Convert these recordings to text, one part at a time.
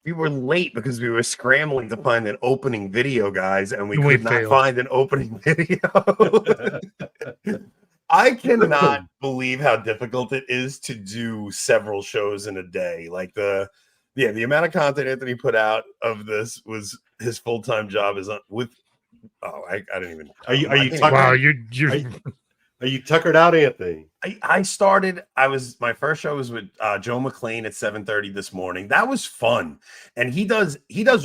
we were late because we were scrambling to find an opening video, guys, and we And we could not failed. find an opening video. I cannot believe how difficult it is to do several shows in a day. Like the amount of content Anthony put out of this was his full-time job is with. Oh, I didn't even. Are you tuckered? Wow, you're are you tuckered out, Anthony? I started. My first show was with Joe McLean at 7:30 this morning. That was fun, and he does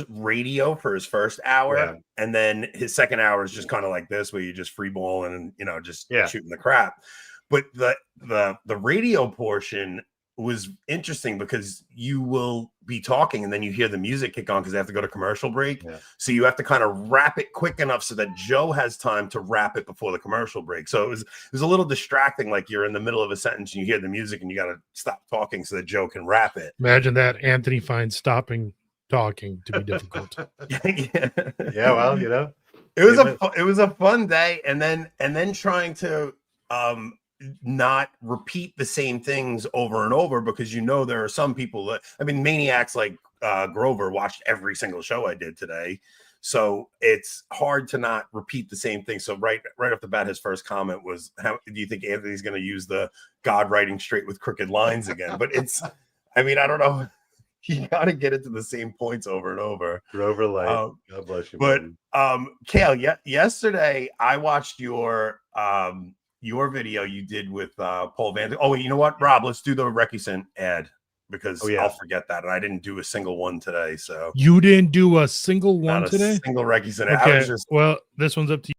radio for his first hour, and then his second hour is just kind of like this, where you just free balling and just shooting the crap. But the radio portion was interesting because you will be talking and then you hear the music kick on because they have to go to commercial break. So you have to kind of wrap it quick enough so that Joe has time to wrap it before the commercial break. So it was a little distracting, like you're in the middle of a sentence and you hear the music and you got to stop talking so that Joe can wrap it. Imagine that. Anthony finds stopping talking to be difficult. Yeah, well, it was a fun day, and then trying to not repeat the same things over and over, because there are some people that, maniacs like Grover watched every single show I did today, so it's hard to not repeat the same thing. So right off the bat, his first comment was, how do you think Anthony's going to use the God writing straight with crooked lines again? But I don't know, you got to get it to the same points over and over. Grover Light, God bless you. But Cale, yesterday I watched your video you did with Paul Van. Oh, you know what, Rob? Let's do the Recusant ad, because I'll forget that, and I didn't do a single one today. So you didn't do a single one today? Single Recusant. Okay. Well, this one's up to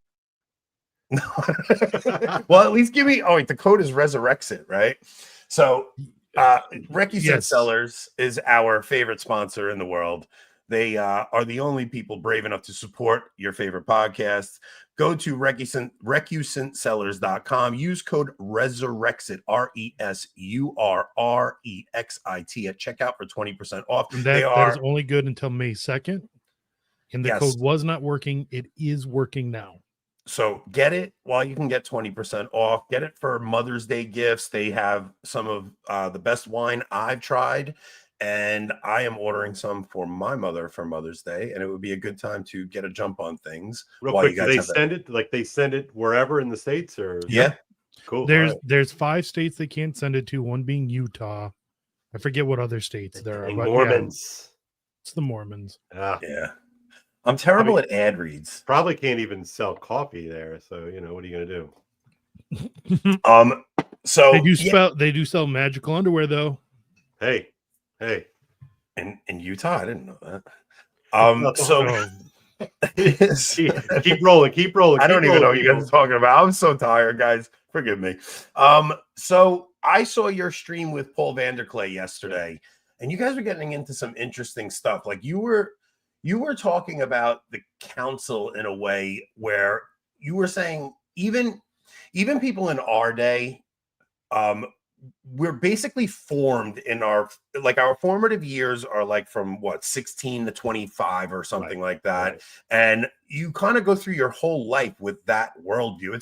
you. Well, at least give me. Oh, wait, the code is Resurrexit, right? So Recusant Cellars is our favorite sponsor in the world. They are the only people brave enough to support your favorite podcasts. Go to recusantsellers.com. Use code RESURREXIT, RESURREXIT at checkout for 20% off. And that is only good until May 2nd. And the code was not working. It is working now. So get it while you can get 20% off. Get it for Mother's Day gifts. They have some of the best wine I've tried, and I am ordering some for my mother for Mother's Day, and it would be a good time to get a jump on things. Real quick, do they send it wherever in the States, or? Yeah. Cool. There's 5 states they can't send it to, one being Utah. I forget what other states there are. But Mormons. It's the Mormons. Yeah. I'm terrible at ad reads. Probably can't even sell coffee there, so what are you gonna do? So they do sell magical underwear though. Hey. In Utah, I didn't know that. Keep rolling. I don't even know what you guys are talking about. I'm so tired, guys. Forgive me. So I saw your stream with Paul Vanderklay yesterday, and you guys were getting into some interesting stuff. Like you were talking about the council in a way where you were saying even people in our day, we're basically formed in our formative years are like from 16 to 25 or something like that. Right. And you kind of go through your whole life with that worldview.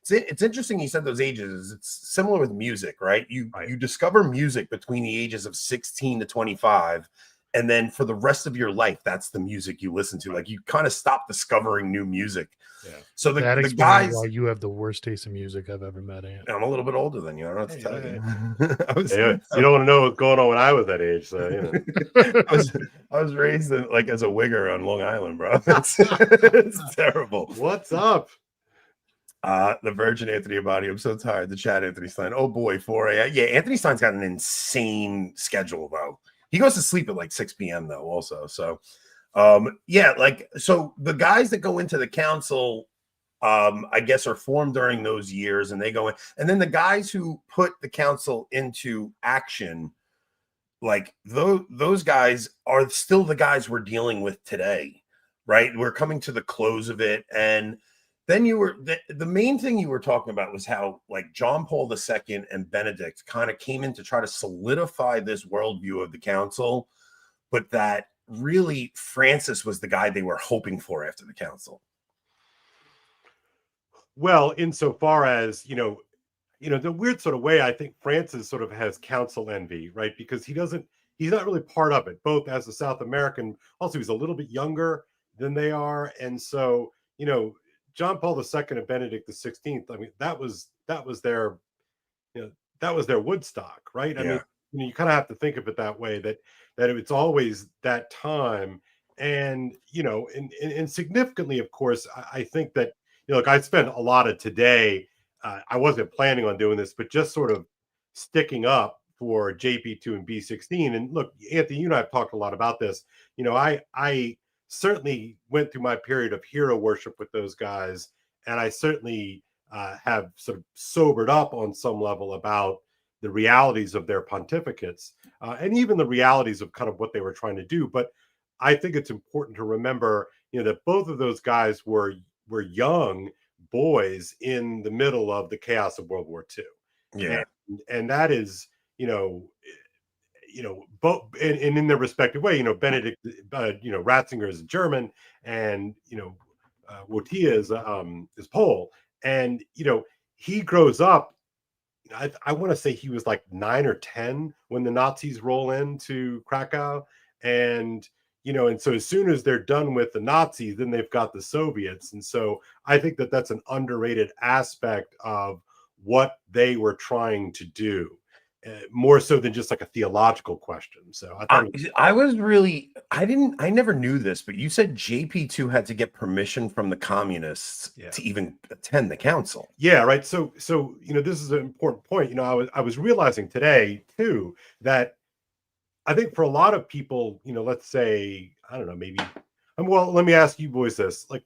It's interesting you said those ages. It's similar with music, right? You discover music between the ages of 16 to 25. And then for the rest of your life, that's the music you listen to. Like you kind of stop discovering new music. Yeah. So the guys, why you have the worst taste in music I've ever met. I'm a little bit older than you. I don't have to tell you. You don't want to know what's going on when I was that age. So I was raised as a wigger on Long Island, bro. It's terrible. What's up? The Virgin Anthony Abadi. I'm so tired. The chat Anthony Stein. Oh boy, 4 a.m. Yeah, Anthony Stein's got an insane schedule though. He goes to sleep at like 6 p.m. though, also. So, so the guys that go into the council, I guess, are formed during those years, and they go in, and then the guys who put the council into action, like those guys are still the guys we're dealing with today, right? We're coming to the close of it, and then the main thing you were talking about was how like John Paul II and Benedict kind of came in to try to solidify this worldview of the council, but that really Francis was the guy they were hoping for after the council. Well, insofar as, the weird sort of way I think Francis sort of has council envy, right? Because he he's not really part of it, both as a South American. Also, he's a little bit younger than they are. And so, John Paul II and Benedict XVI, I mean, that was their, that was their Woodstock, right? I mean, you kind of have to think of it that way, that it's always that time. And, and significantly, of course, I think that, look, I spent a lot of today, I wasn't planning on doing this, but just sort of sticking up for JP2 and B16. And look, Anthony, you and I have talked a lot about this. I certainly went through my period of hero worship with those guys, and I certainly have sort of sobered up on some level about the realities of their pontificates, and even the realities of kind of what they were trying to do. But I think it's important to remember, that both of those guys were young boys in the middle of the chaos of World War II. Yeah. And that is, both and in their respective way, Benedict, Ratzinger is German, and, Wojtyła is Pole. And, he grows up, I want to say he was like 9 or 10 when the Nazis roll into Krakow. And, and so as soon as they're done with the Nazis, then they've got the Soviets. And so I think that that's an underrated aspect of what they were trying to do, more so than just like a theological question. So I never knew this, but you said JP2 had to get permission from the communists to even attend the council. Yeah, right. So this is an important point. I was realizing today too that I think for a lot of people, let's say, I don't know, maybe, well, let me ask you boys this: like,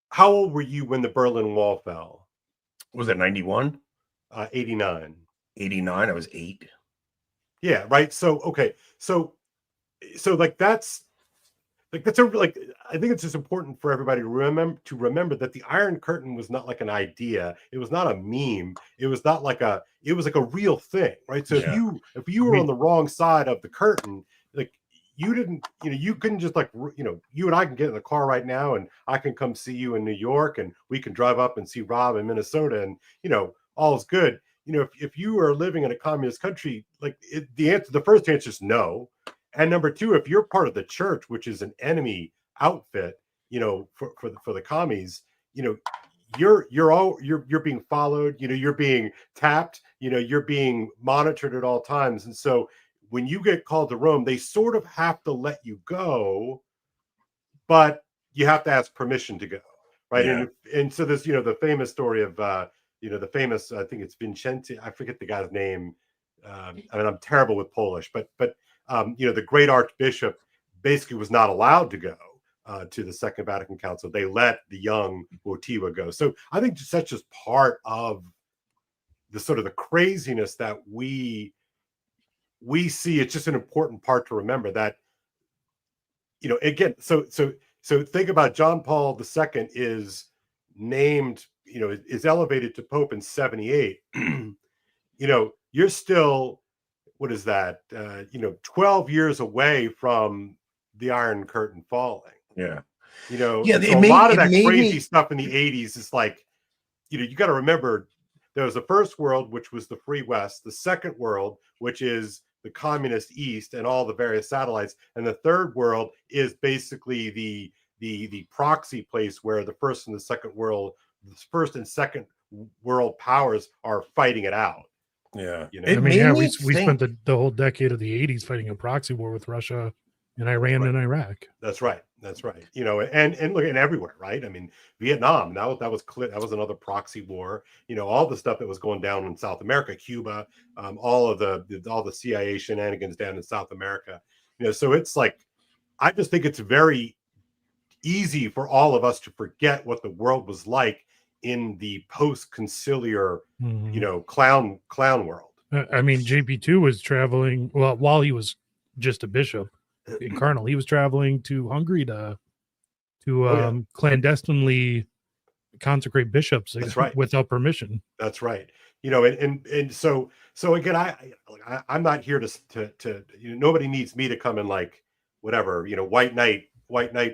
how old were you when the Berlin Wall fell? Was it 91? 89. 89. I was 8. Yeah, right. So okay, so like that's I think it's just important for everybody to remember that the Iron Curtain was not like an idea. It was not a meme. It was not like it was like a real thing, right? So if you were on the wrong side of the curtain, like you didn't, you couldn't just like, you and I can get in the car right now and I can come see you in New York and we can drive up and see Rob in Minnesota and, all is good. If you are living in a communist country, like the first answer is no. And number two, if you're part of the church, which is an enemy outfit, for the commies, you're being followed, you're being tapped, you're being monitored at all times. And so when you get called to Rome, they sort of have to let you go, but you have to ask permission to go, right? Yeah. And so this, the famous story of, the famous, I think it's Vincenti, I forget the guy's name. I mean, I'm terrible with Polish, but the great archbishop basically was not allowed to go to the Second Vatican Council. They let the young Wojtyła go. So I think that's just part of the sort of the craziness that we see. It's just an important part to remember that, again, so think about John Paul II is named, is elevated to Pope in 78. You're still, what is that? 12 years away from the Iron Curtain falling. Yeah. So a lot of that crazy stuff in the 80s is like, you got to remember there was the first world, which was the free West, the second world, which is the communist East and all the various satellites. And the third world is basically the proxy place where the first and second world powers are fighting it out. Yeah. We spent the whole decade of the 80s fighting a proxy war with Russia and Iran and Iraq. That's right. And look, and everywhere, right? I mean, Vietnam, that was clear. That was another proxy war. All the stuff that was going down in South America, Cuba, all the CIA shenanigans down in South America. So it's like, I just think it's very easy for all of us to forget what the world was like in the post-conciliar, clown world. I mean, JP2 was traveling, well, while he was just a bishop in Cardinal, he was traveling to Hungary to clandestinely consecrate bishops. That's right. Without permission. That's right. And so again, I'm not here to nobody needs me to come in like whatever, white knight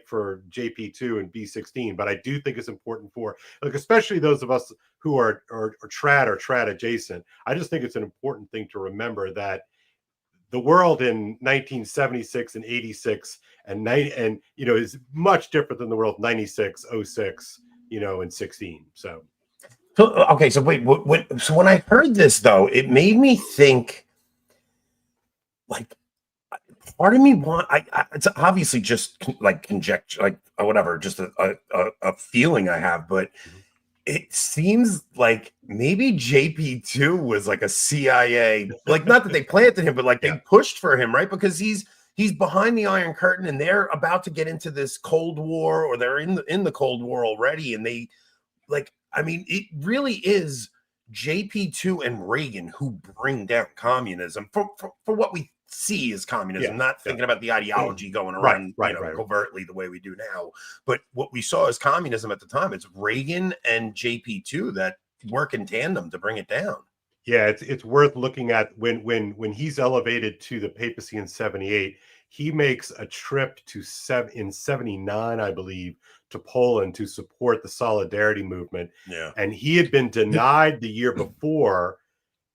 for JP2 and B16, but I do think it's important for, like, especially those of us who are trad or trad adjacent. I just think it's an important thing to remember that the world in 1976 and 86 and 90 and is much different than the world 96, 06, and 16. So okay, so wait, so when I heard this though, it made me think, like, part of me it's obviously just like conjecture, like whatever, just a feeling I have, but it seems like maybe JP2 was like a CIA, like, not that they planted him, but like they pushed for him, right? Because he's behind the Iron Curtain, and they're about to get into this Cold War, or they're in the Cold War already, and they, like, I mean, it really is JP2 and Reagan who bring down communism for what we see as communism, not thinking about the ideology going around covertly the way we do now. But what we saw as communism at the time, it's Reagan and JP2 that work in tandem to bring it down. Yeah, it's worth looking at when he's elevated to the papacy in 78. He makes a trip in 79, I believe, to Poland to support the Solidarity movement. Yeah, and he had been denied the year before,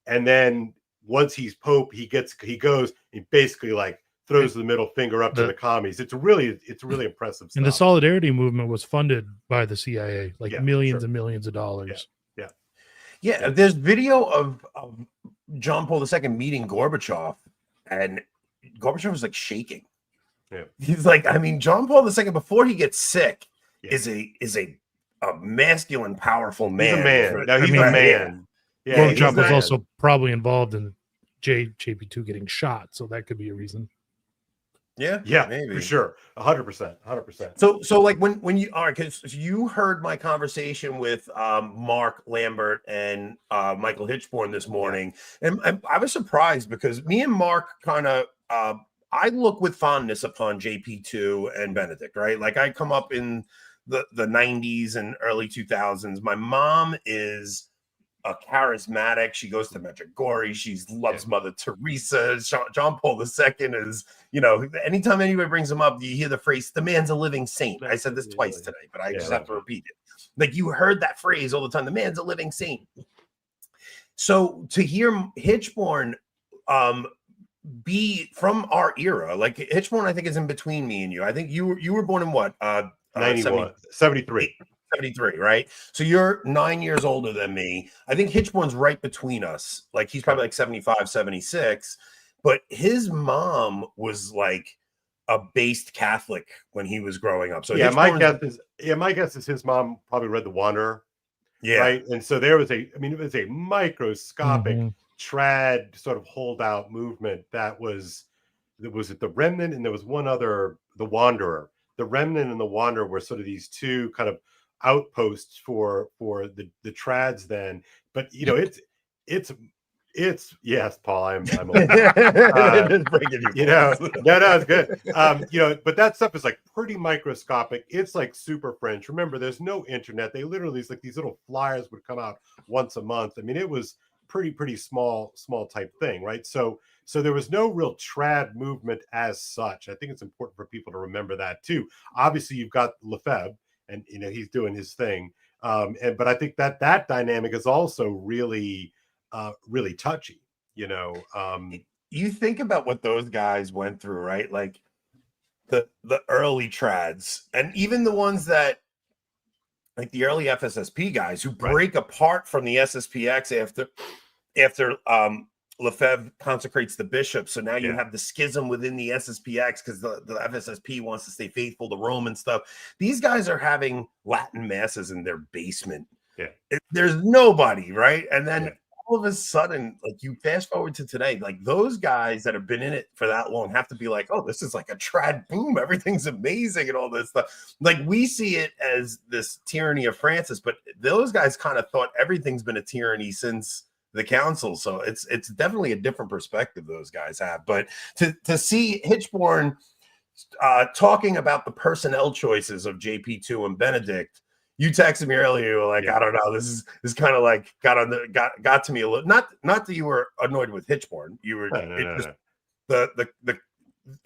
and then once he's Pope, he goes and basically like throws the middle finger up to the commies. It's really impressive stuff. And the Solidarity movement was funded by the CIA, like millions and millions of dollars. Yeah. There's video of John Paul II meeting Gorbachev, and Gorbachev was like shaking. Yeah, he's like, I mean, John Paul II before he gets sick is a masculine, powerful man. He's a man. No, he's a man. Yeah, Gorbachev was also probably involved in JP2 getting shot, so that could be a reason. Yeah, maybe, for sure, 100%. So like when you are, because you heard my conversation with Mark Lambert and Michael Hitchborn this morning, and I was surprised because me and Mark kind of I look with fondness upon JP2 and Benedict, right? Like, I come up in the 90s and early 2000s. My mom is a charismatic. She goes to Medjugorje. She loves Mother Teresa. John Paul II is, anytime anybody brings him up, you hear the phrase, "The man's a living saint." I said this twice today, but I just have to repeat it. Like, you heard that phrase all the time, "The man's a living saint." So to hear Hitchborn be from our era, like Hitchborn, I think, is in between me and you. I think you were born in what? 73. 73, right? So you're 9 years older than me. I think Hitchborn's right between us. Like, he's probably like 75, 76. But his mom was like a based Catholic when he was growing up. So my guess is his mom probably read The Wanderer. Yeah. Right. And so it was a microscopic trad sort of holdout movement that was at the Remnant, and there was one other, The Wanderer. The Remnant and The Wanderer were sort of these two kind of outposts for the trads then. But it's yes, Paul, I'm old. It's good. But that stuff is like pretty microscopic. It's like super French. Remember, there's no internet. They literally, it's like these little flyers would come out once a month. I mean, it was pretty small type thing, right? So there was no real trad movement as such. I think it's important for people to remember that too. Obviously, you've got Lefebvre, and he's doing his thing. But I think that dynamic is also really touchy. You think about what those guys went through, right? Like the early trads, and even the ones that, like the early FSSP guys who break apart from the SSPX after Lefebvre consecrates the bishop. So now you have the schism within the SSPX because the FSSP wants to stay faithful to Rome and stuff. These guys are having Latin masses in their basement. There's nobody, right? And then all of a sudden, like, you fast forward to today, like, those guys that have been in it for that long have to be like, oh, this is like a trad boom, everything's amazing and all this stuff. Like, we see it as this tyranny of Francis, but those guys kind of thought everything's been a tyranny since the council. So it's definitely a different perspective those guys have. But to see Hitchborn talking about the personnel choices of JP2 and Benedict, you texted me earlier, you were like, I don't know, this is kind of like got to me a little. Not that you were annoyed with Hitchborn. You were the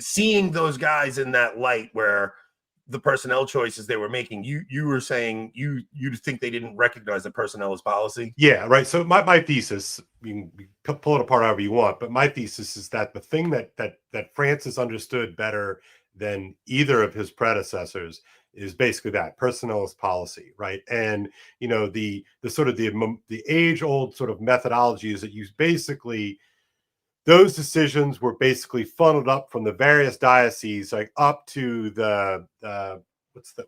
seeing those guys in that light where the personnel choices they were making, you were saying you think they didn't recognize the personnel as policy. Yeah, right. So my thesis, you can pull it apart however you want, but my thesis is that the thing that Francis understood better than either of his predecessors is basically that personnel is policy, right? And the sort of the age old sort of methodology is that you basically, those decisions were basically funneled up from the various dioceses, like up to the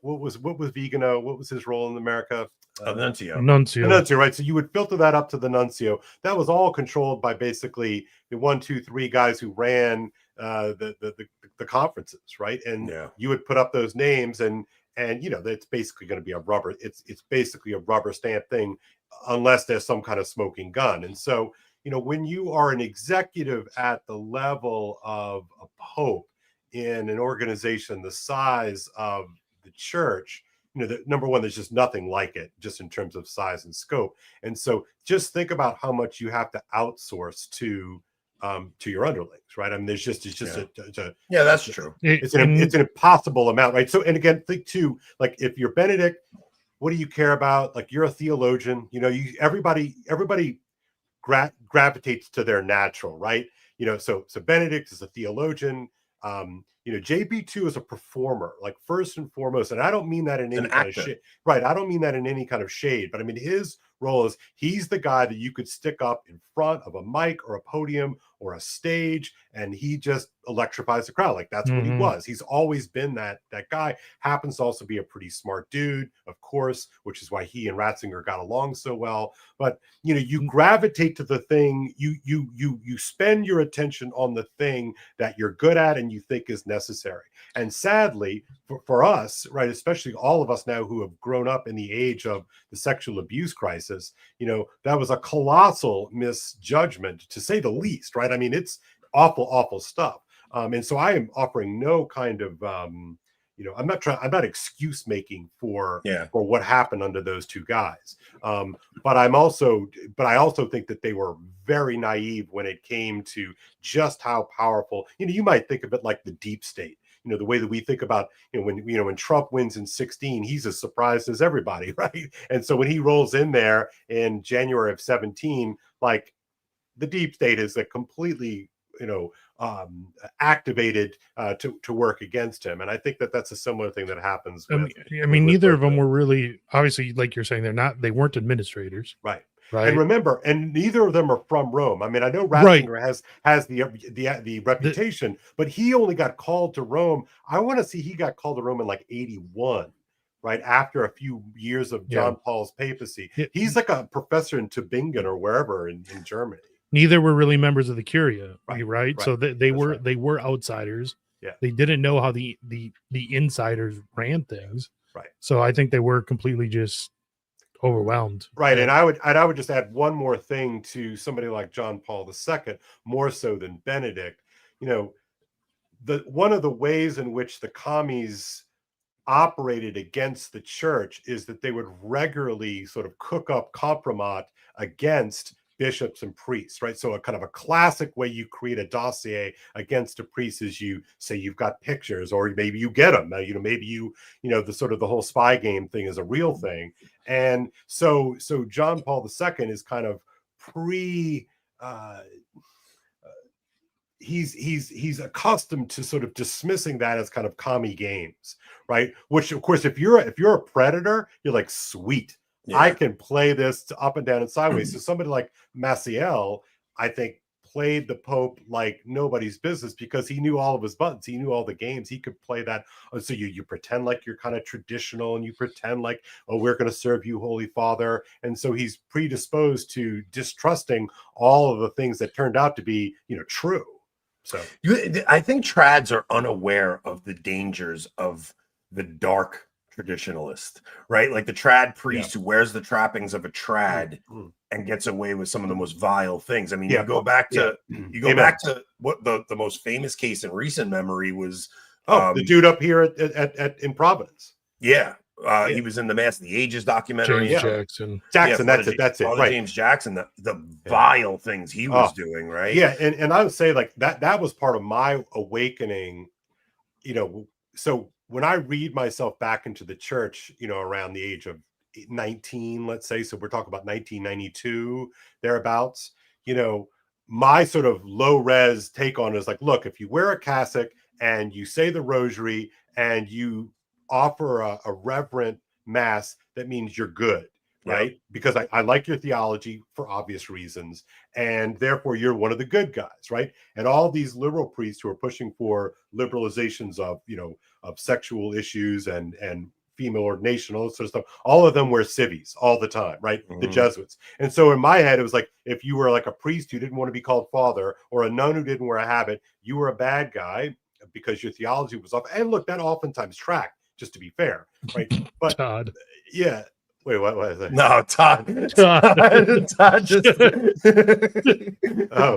what was Vigano? What was his role in America? Nuncio. The nuncio, right? So you would filter that up to the nuncio. That was all controlled by basically the 1, 2, 3 guys who ran the conferences, right? And you would put up those names, and it's basically going to be a rubber. It's basically a rubber stamp thing, unless there's some kind of smoking gun. And so when you are an executive at the level of a pope in an organization the size of the church, number one, there's just nothing like it, just in terms of size and scope. And so just think about how much you have to outsource to your underlings, right? I mean, it's just that's true. It's an impossible amount, right? So, and again, think too, like if you're Benedict, what do you care about? Like you're a theologian, everybody gravitates to their natural, right? So Benedict is a theologian. JP2 is a performer, like first and foremost, and I don't mean that in any kind of shade, right? I don't mean that in any kind of shade, but I mean his role is he's the guy that you could stick up in front of a mic or a podium or a stage, and he just electrifies the crowd. Like that's what he was. He's always been that guy. Happens to also be a pretty smart dude, of course, which is why he and Ratzinger got along so well. But you gravitate to the thing, you spend your attention on the thing that you're good at and you think is necessary. And sadly for us, right, especially all of us now who have grown up in the age of the sexual abuse crisis, that was a colossal misjudgment, to say the least, right? I mean, it's awful stuff. And so I am offering no kind of I'm not excuse making for what happened under those two guys. But I also think that they were very naive when it came to just how powerful, you might think of it like the deep state. The way that we think about, when Trump wins in 2016, he's as surprised as everybody, right? And so when he rolls in there in January of 2017, like the deep state is a completely, activated to work against him. And I think that that's a similar thing that happens. Neither of them were really, obviously, like you're saying, they weren't administrators, right? Right. And remember, and neither of them are from Rome. I mean, I know Ratzinger has the reputation, but he only got called to Rome. I want to see he got called to Rome in like 81, right after a few years of John Paul's papacy. He's like a professor in Tübingen or wherever in Germany. Neither were really members of the Curia, right? So they were outsiders. Yeah, they didn't know how the insiders ran things. Right. So I think they were completely just overwhelmed, right? And I would just add one more thing to somebody like John Paul II, more so than Benedict. One of the ways in which the commies operated against the church is that they would regularly sort of cook up compromat against bishops and priests, right? So a kind of a classic way you create a dossier against a priest is you say you've got pictures, or maybe you get them. Maybe the sort of the whole spy game thing is a real thing. And so John Paul II is kind of he's accustomed to sort of dismissing that as kind of commie games, right? Which of course, if you're a predator, you're like, sweet. Yeah. I can play this up and down and sideways. So somebody like Maciel, I think, played the Pope like nobody's business because he knew all of his buttons. He knew all the games. He could play that. So you pretend like you're kind of traditional, and you pretend like, oh, we're going to serve you, Holy Father. And so he's predisposed to distrusting all of the things that turned out to be, true. So I think trads are unaware of the dangers of the dark traditionalist, right? Like the trad priest who wears the trappings of a trad and gets away with some of the most vile things. I mean, you go back to what the most famous case in recent memory was. The dude up here in Providence. Yeah. He was in the Mass of the Ages documentary. James Jackson, that's it. Right. James Jackson, the vile things he was doing, right? Yeah, and I would say like that was part of my awakening, so when I read myself back into the church, around the age of 19, let's say, so we're talking about 1992, thereabouts, my sort of low res take on it is like, look, if you wear a cassock and you say the rosary and you offer a reverent mass, that means you're good, right? Yep. Because I like your theology for obvious reasons, and therefore you're one of the good guys, right? And all these liberal priests who are pushing for liberalizations of, of sexual issues and female ordination, all this sort of stuff, all of them wear civvies all the time, right? Mm-hmm. The Jesuits. And so in my head, it was like, if you were like a priest who didn't want to be called father, or a nun who didn't wear a habit, you were a bad guy because your theology was off. And look, that oftentimes tracked, just to be fair, right? But Todd. Yeah. Wait, what is that? No, Todd just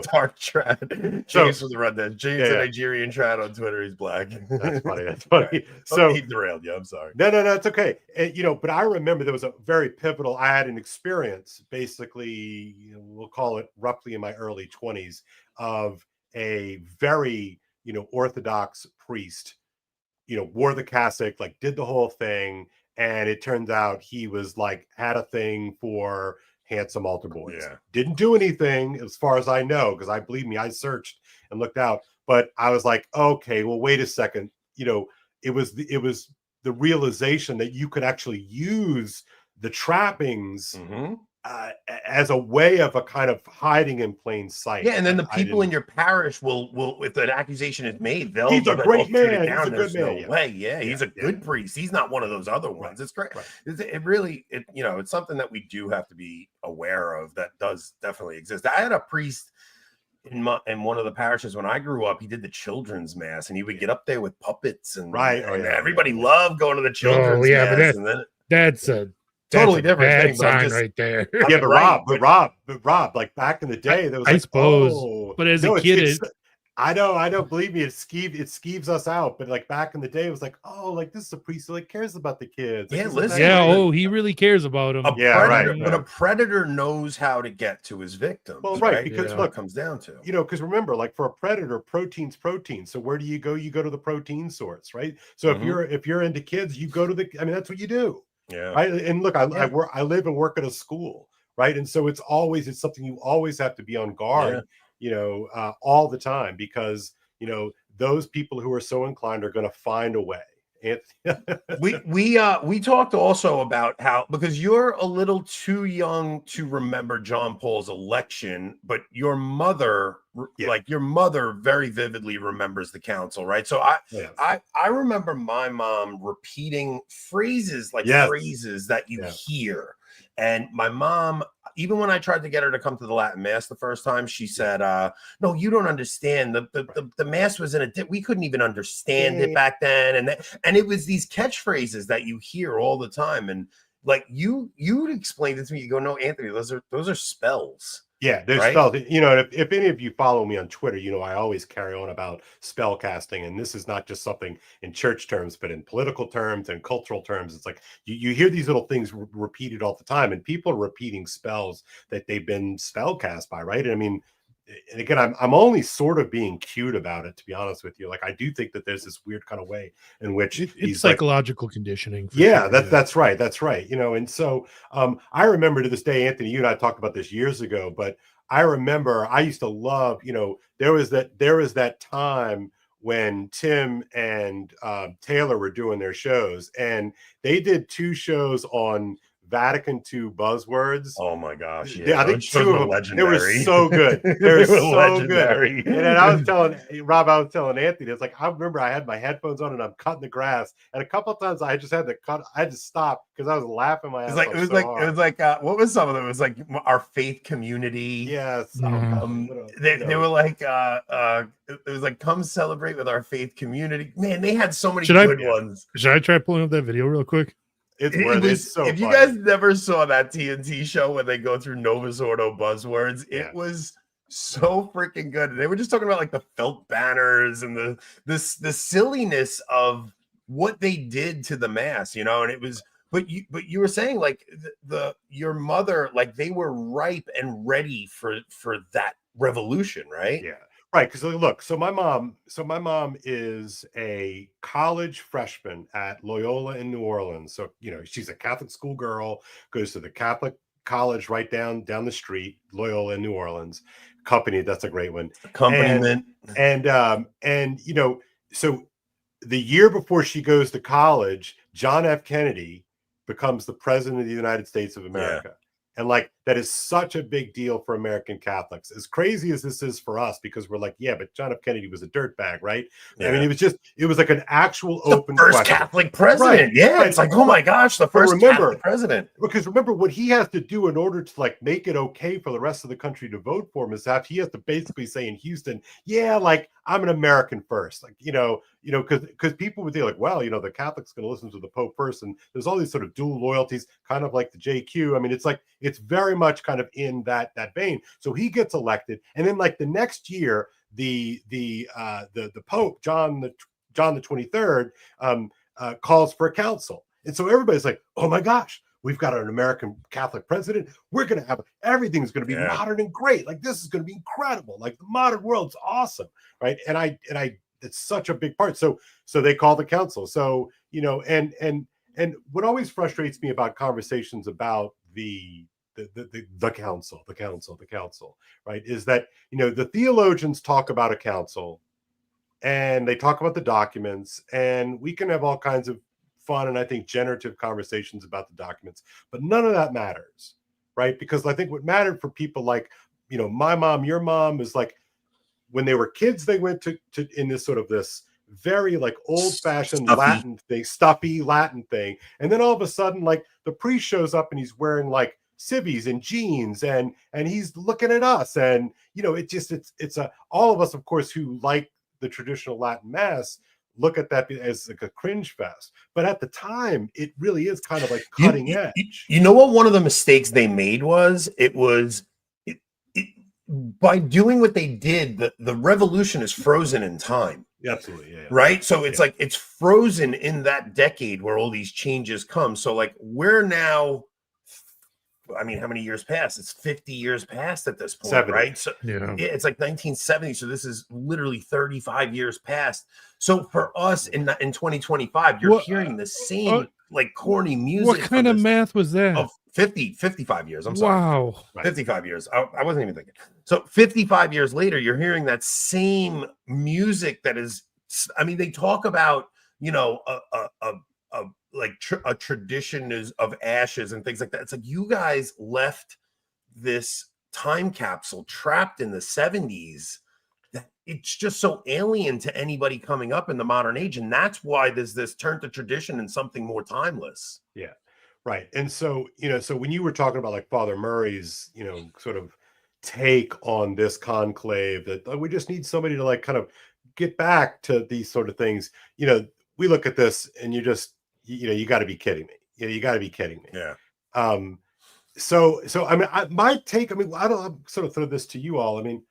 dark trad. James was a redneck. James, a Nigerian trad on Twitter. He's black. That's funny. That's funny. So he derailed you. I'm sorry. No, it's okay. And, but I remember there was a very pivotal. I had an experience, basically, we'll call it roughly in my early 20s, of a very, Orthodox priest, wore the cassock, like did the whole thing. And it turns out he was like, had a thing for handsome altar boys. Yeah. Didn't do anything as far as I know, because believe me, I searched and looked out. But I was like, okay, well, wait a second. It was the realization that you could actually use the trappings as a way of a kind of hiding in plain sight. Yeah, and then the people in your parish will, if an accusation is made, they'll he's a great man. He's a good man. No way. Yeah, he's a good priest. He's not one of those other ones. It's great. Right. It really, it's something that we do have to be aware of. That does definitely exist. I had a priest in one of the parishes when I grew up. He did the children's mass, and he would get up there with puppets and everybody loved going to the children's mass. But that's a totally different thing, sign right there. Yeah, but Rob, like back in the day, there was I suppose. But as a kid, I know. Believe me, it skeeves us out. But like back in the day, it was like, oh, like this is a priest who like cares about the kids. Like, yeah, listen. Yeah, he really cares about them. But a predator knows how to get to his victims. Well, right, because look, it comes down to because remember, like for a predator, protein's protein. So where do you go? You go to the protein source, right? So if you're into kids, you go to that's what you do. Yeah. Right. And look, I live and work at a school. Right. And so it's something you always have to be on guard, all the time, because, those people who are so inclined are going to find a way. we talked also about how, because you're a little too young to remember John Paul's election, but your mother very vividly remembers the council, right? So I remember my mom repeating phrases phrases that you hear. And my mom, even when I tried to get her to come to the Latin Mass the first time, she said, no, you don't understand. The Mass was we couldn't even understand it back then. And it was these catchphrases that you hear all the time. And like you explained it to me, you go, no, Anthony, those are spells. Yeah, there's spells. If any of you follow me on Twitter, I always carry on about spell casting. And this is not just something in church terms, but in political terms and cultural terms. It's like you hear these little things repeated all the time, and people are repeating spells that they've been spell cast by, right? And again, I'm only sort of being cute about it, to be honest with you. Like, I do think that there's this weird kind of way in which it's psychological conditioning. That's right. And so I remember to this day, Anthony, you and I talked about this years ago, but I remember I used to love, there was that time when Tim and Taylor were doing their shows, and they did 2 shows on Vatican II buzzwords. Oh my gosh! Yeah, I think 2 of them. Legendary. They were so good. They were so legendary. Good. And then I was telling Anthony, it's like, I remember I had my headphones on and I'm cutting the grass, and a couple of times I just had to stop because I was laughing my ass off. It was like what was some of them? It was like our faith community. Yes. They were like it was like, come celebrate with our faith community. Man, they had so many ones. Should I try pulling up that video real quick? It's so if you guys never saw that TNT show where they go through Novus Ordo buzzwords, it was so freaking good. And they were just talking about like the felt banners and the silliness of what they did to the Mass, and it was, but you were saying like your mother, like they were ripe and ready for that revolution, right? Yeah. Right, because look, so my mom is a college freshman at Loyola in New Orleans. So, she's a Catholic school girl, goes to the Catholic college right down the street, Loyola in New Orleans. Company, that's a great one. Accompaniment. And so the year before she goes to college, John F. Kennedy becomes the president of the United States of America. And that is such a big deal for American Catholics. As crazy as this is for us, because we're like, yeah, but John F. Kennedy was a dirtbag, right? Yeah. I mean, it was like an actual open first question. Catholic president. Right. Yeah. Right. It's like, oh my gosh, the first Catholic president. Because remember what he has to do in order to make it okay for the rest of the country to vote for him is that he has to basically say in Houston, yeah, I'm an American first. Because people would be like, well, the Catholic's going to listen to the Pope first. And there's all these sort of dual loyalties, kind of like the JQ. I mean, it's very much kind of in that vein. So he gets elected. And then the next year, the Pope, John the 23rd, calls for a council. And so everybody's like, oh my gosh, we've got an American Catholic president. We're going to have everything's going to be modern and great. This is going to be incredible. The modern world's awesome. Right. And I it's such a big part. So they call the council. So, and what always frustrates me about conversations about the council, right, is that, the theologians talk about a council and they talk about the documents, and we can have all kinds of fun and I think generative conversations about the documents, but none of that matters, right? Because I think what mattered for people like, my mom, your mom, is when they were kids, they went to in this sort of this very old-fashioned Latin thing, stuffy Latin thing, and then all of a sudden the priest shows up and he's wearing civvies and jeans and he's looking at us, and it's all of us, of course, who like the traditional Latin mass look at that as a cringe fest, but at the time it really is kind of cutting edge. You know what one of the mistakes they made was by doing what they did, the revolution is frozen in time. Absolutely. Yeah. Right. So it's it's frozen in that decade where all these changes come. So we're now, I mean, how many years past? It's 50 years past at this point, 70. Right? So it's 1970. So this is literally 35 years past. So for us in 2025, you're hearing the same corny music. What kind of math was that? Of 55 years. I'm sorry. Wow. 55 years. I wasn't even thinking. So 55 years later, you're hearing that same music that is, I mean, they talk about, a tradition is of ashes and things like that. It's you guys left this time capsule trapped in the 70s that it's just so alien to anybody coming up in the modern age. And that's why there's this turn to tradition and something more timeless. Yeah. Right. And so, so when you were talking about Father Murray's, sort of take on this conclave, that we just need somebody to kind of get back to these sort of things, we look at this and you just, you got to be kidding me. You got to be kidding me. Yeah. So I mean, my take, I mean, I'll sort of throw this to you all. I mean,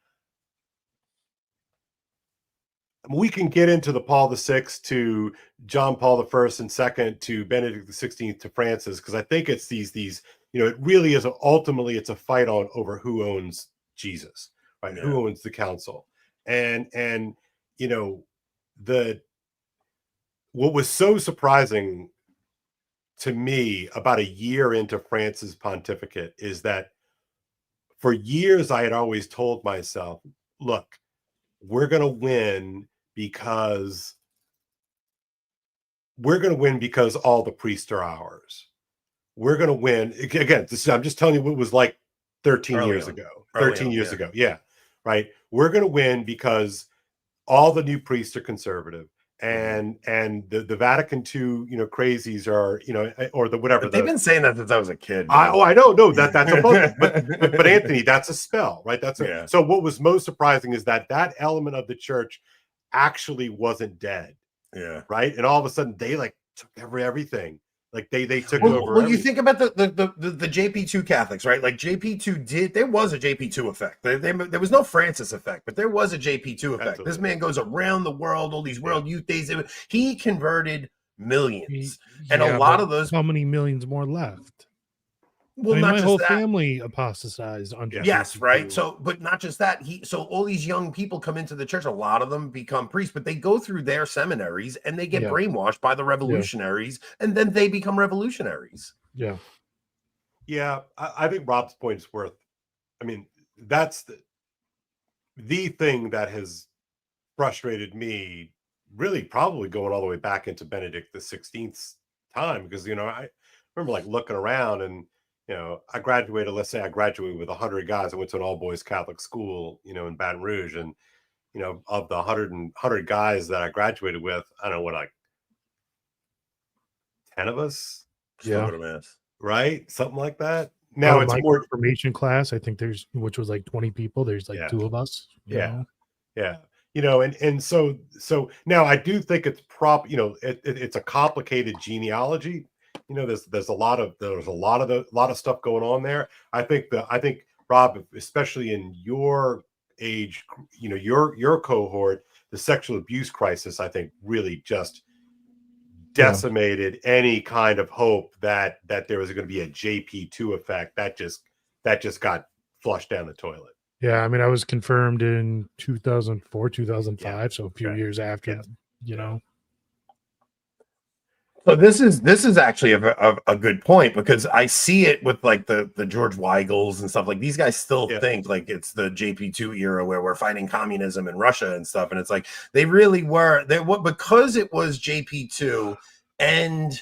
we can get into the Paul VI to John Paul I and II to Benedict XVI to Francis, because I think it's these, it really is ultimately it's a fight over who owns Jesus, right? Yeah. Who owns the council, and what was so surprising to me about a year into Francis' pontificate is that for years I had always told myself, look, we're going to win because all the priests are ours. We're going to win. Again, I'm just telling you what it was 13 years ago. Yeah. Right. We're going to win because all the new priests are conservative. And the Vatican II, crazies are, or the whatever. But they've been saying that since I was a kid. I know. No, that's a book. but Anthony, that's a spell, right? So what was most surprising is that element of the church actually wasn't dead. Yeah. Right. And all of a sudden they took everything. They took over. Well, you think about the JP2 Catholics, right? JP2 there was a JP2 effect. There was no Francis effect, but there was a JP2 effect. Absolutely. This man goes around the world, all these World Youth Days. He converted millions. And a lot of those. How many millions more left? Well, I mean, not my just whole that. family apostatized under Yes, JP2. right. So, but not just that. So all these young people come into the church. A lot of them become priests, but they go through their seminaries and they get Yeah. brainwashed by the revolutionaries, and then they become revolutionaries. Yeah. Yeah, I think Rob's point is worth. I mean, that's the thing that has frustrated me, really, probably going all the way back into Benedict XVI's time, because I remember like looking around and I graduated. Let's say I graduated with 100 guys. I went to an all boys Catholic school, in Baton Rouge, and of the 100 guys that I graduated with, I don't know what, like 10 of us, Yeah. right? Something like that. Now it's my more confirmation class. I think which was like 20 people. There's like 2 of us. you know? Yeah. And so now I do think it's it's a complicated genealogy. There's a lot of stuff going on there. I think Rob, especially in your age, your cohort, the sexual abuse crisis, I think really just decimated any kind of hope that there was going to be a JP2 effect. That just got flushed down the toilet. Yeah, I mean, I was confirmed in 2004, 2005, so a few years after, So this is actually a good point, because I see it with like the George Weigels and stuff. Like, these guys still think like it's the JP2 era where we're fighting communism in Russia and stuff, and it's like they really were. Because it was JP2 and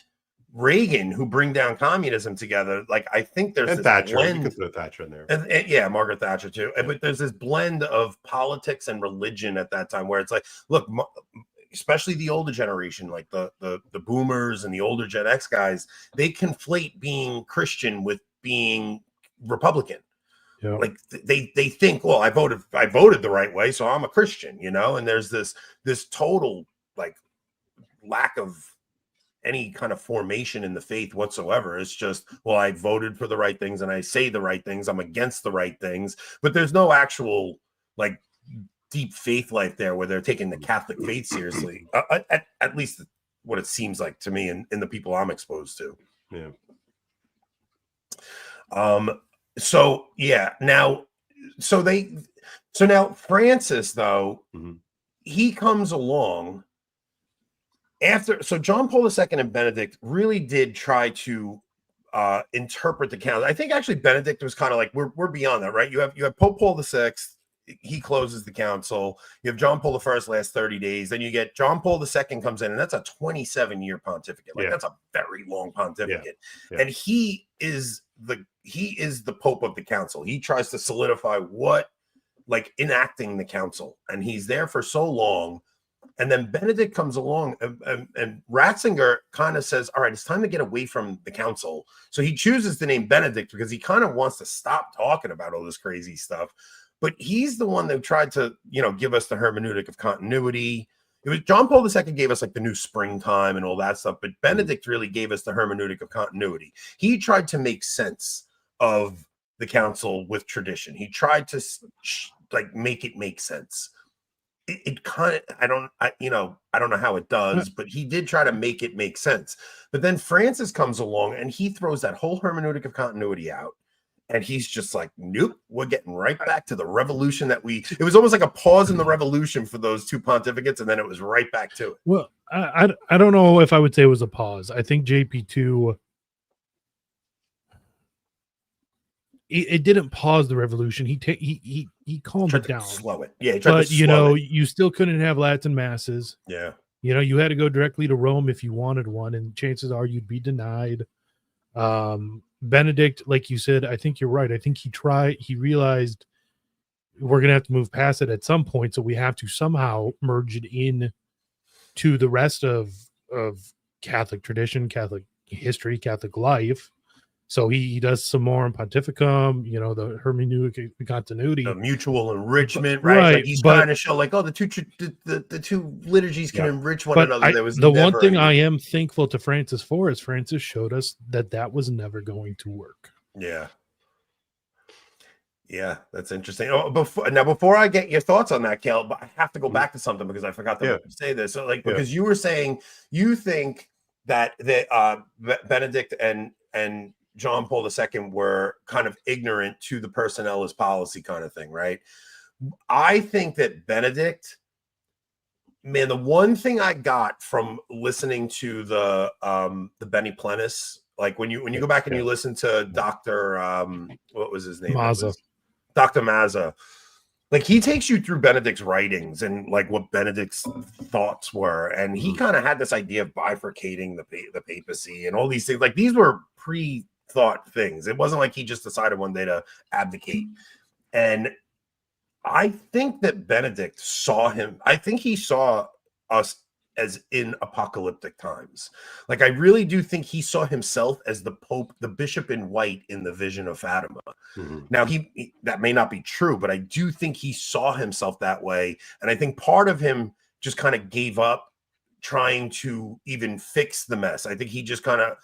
Reagan who bring down communism together. Like, I think there's this Thatcher. blend. You can throw Thatcher in there. And yeah, Margaret Thatcher too. But there's this blend of politics and religion at that time where it's like, look, especially the older generation, like the boomers and the older Gen X guys, they conflate being Christian with being Republican. Yeah. Like they think, well, I voted the right way, so I'm a Christian, and there's this total like lack of any kind of formation in the faith whatsoever. It's just, well, I voted for the right things and I say the right things, I'm against the right things, but there's no actual like deep faith life there where they're taking the Catholic faith seriously, at least what it seems like to me and in the people I'm exposed to. So now Francis, though, he comes along after. So John Paul II and Benedict really did try to interpret the council. I think actually Benedict was kind of like, we're beyond that, right? You have Pope Paul VI. He closes the council. You have John Paul I last 30 days. Then you get John Paul II comes in, and that's a 27-year pontificate. Like, that's a very long pontificate. And he is the Pope of the council. He tries to solidify enacting the council, and he's there for so long. And then Benedict comes along, and Ratzinger kind of says, all right, it's time to get away from the council. So he chooses the name Benedict because he kind of wants to stop talking about all this crazy stuff. But he's the one that tried to, give us the hermeneutic of continuity. It was John Paul II gave us like the new springtime and all that stuff, but Benedict really gave us the hermeneutic of continuity. He tried to make sense of the council with tradition. He tried to make it make sense. It kind of, I don't know how it does, but he did try to make it make sense. But then Francis comes along and he throws that whole hermeneutic of continuity out. And he's just like, nope, we're getting right back to the revolution it was almost like a pause in the revolution for those two pontificates. And then it was right back to it. Well, I don't know if I would say it was a pause. I think JP2, it didn't pause the revolution. He calmed it down. Slow it. Yeah. But, you still couldn't have Latin masses. Yeah. You had to go directly to Rome if you wanted one. And chances are you'd be denied. Benedict, like you said, I think you're right. I think he realized we're going to have to move past it at some point. So we have to somehow merge it in to the rest of Catholic tradition, Catholic history, Catholic life. So he does some more in Pontificum, the hermeneutic continuity, the mutual enrichment, right? Like he's trying to show like, oh, the two liturgies can enrich one another. There was the one thing I am thankful to Francis for is Francis showed us that was never going to work. Yeah. Yeah, that's interesting. Oh, before I get your thoughts on that, Kel, but I have to go back to something because I forgot to say this. So, because you were saying you think that Benedict and John Paul II were kind of ignorant to the personnel as policy kind of thing, right? I think that Benedict, man, the one thing I got from listening to the Benny Plenis, like when you go back and you listen to Dr. What was his name? Mazza. Dr. Mazza. Like he takes you through Benedict's writings and like what Benedict's thoughts were, and he kind of had this idea of bifurcating the papacy and all these things. Like these were pre-thought things. It wasn't like he just decided one day to abdicate. And I think that Benedict saw him. I think he saw us as in apocalyptic times. Like I really do think he saw himself as the Pope, the bishop in white in the vision of Fatima. Now he that may not be true, but I do think he saw himself that way. And I think part of him just kind of gave up trying to even fix the mess. I think he just kind of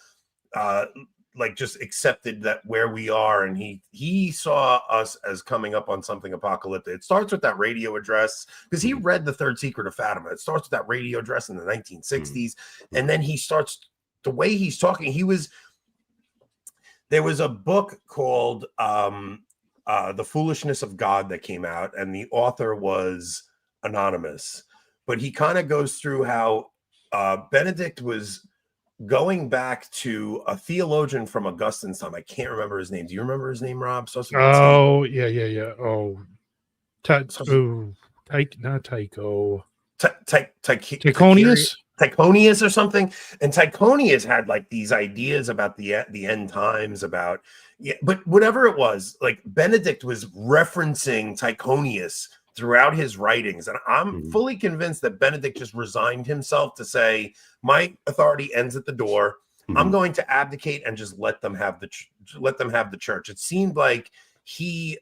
like just accepted that where we are, and he saw us as coming up on something apocalyptic. It starts with that radio address because he read The Third Secret of Fatima. It starts with that radio address in the 1960s, and then he starts the way he's talking. There was a book called The Foolishness of God that came out, and the author was anonymous, but he kind of goes through how Benedict was going back to a theologian from Augustine's time. I can't remember his name. Do you remember his name, Rob? Oh, yeah. Oh, not Tycho. Tychonius? Tychonius or something. And Tychonius had like these ideas about the end times, about but whatever it was, like Benedict was referencing Tychonius throughout his writings, and I'm fully convinced that Benedict just resigned himself to say, my authority ends at the door. I'm going to abdicate and just let them have the church. It seemed like he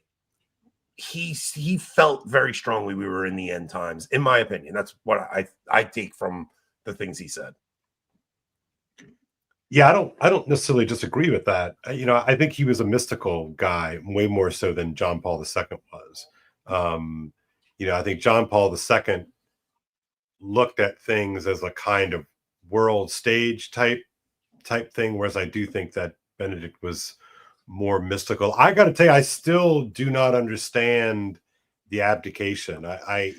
felt very strongly we were in the end times, in my opinion. That's what I take from the things he said. Yeah, I don't necessarily disagree with that. I think he was a mystical guy, way more so than John Paul II was. I think John Paul II looked at things as a kind of world stage type thing, whereas I do think that Benedict was more mystical. I got to tell you, I still do not understand the abdication. I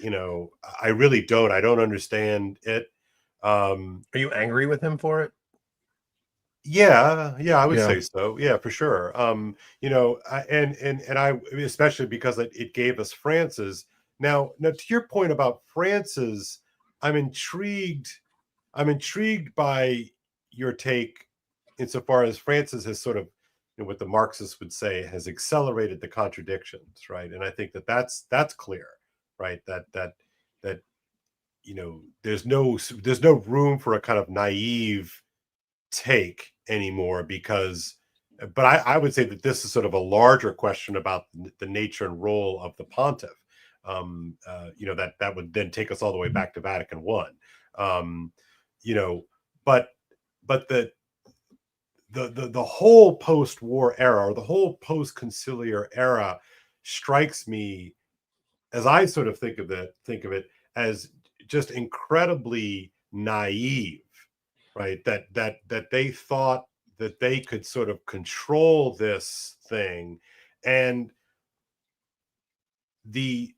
really don't. I don't understand it. Are you angry with him for it? Yeah, I would say so. Yeah, for sure. And I, especially because it gave us Francis. Now to your point about Francis, I'm intrigued by your take insofar as Francis has sort of, what the Marxists would say, has accelerated the contradictions, right? And I think that's clear, right? That there's no room for a kind of naive take anymore, but I would say that this is sort of a larger question about the nature and role of the pontiff. That would then take us all the way back to Vatican I. But the whole post-war era, or the whole post-conciliar era, strikes me, as I sort of think of it as just incredibly naive, right? That they thought that they could sort of control this thing, and the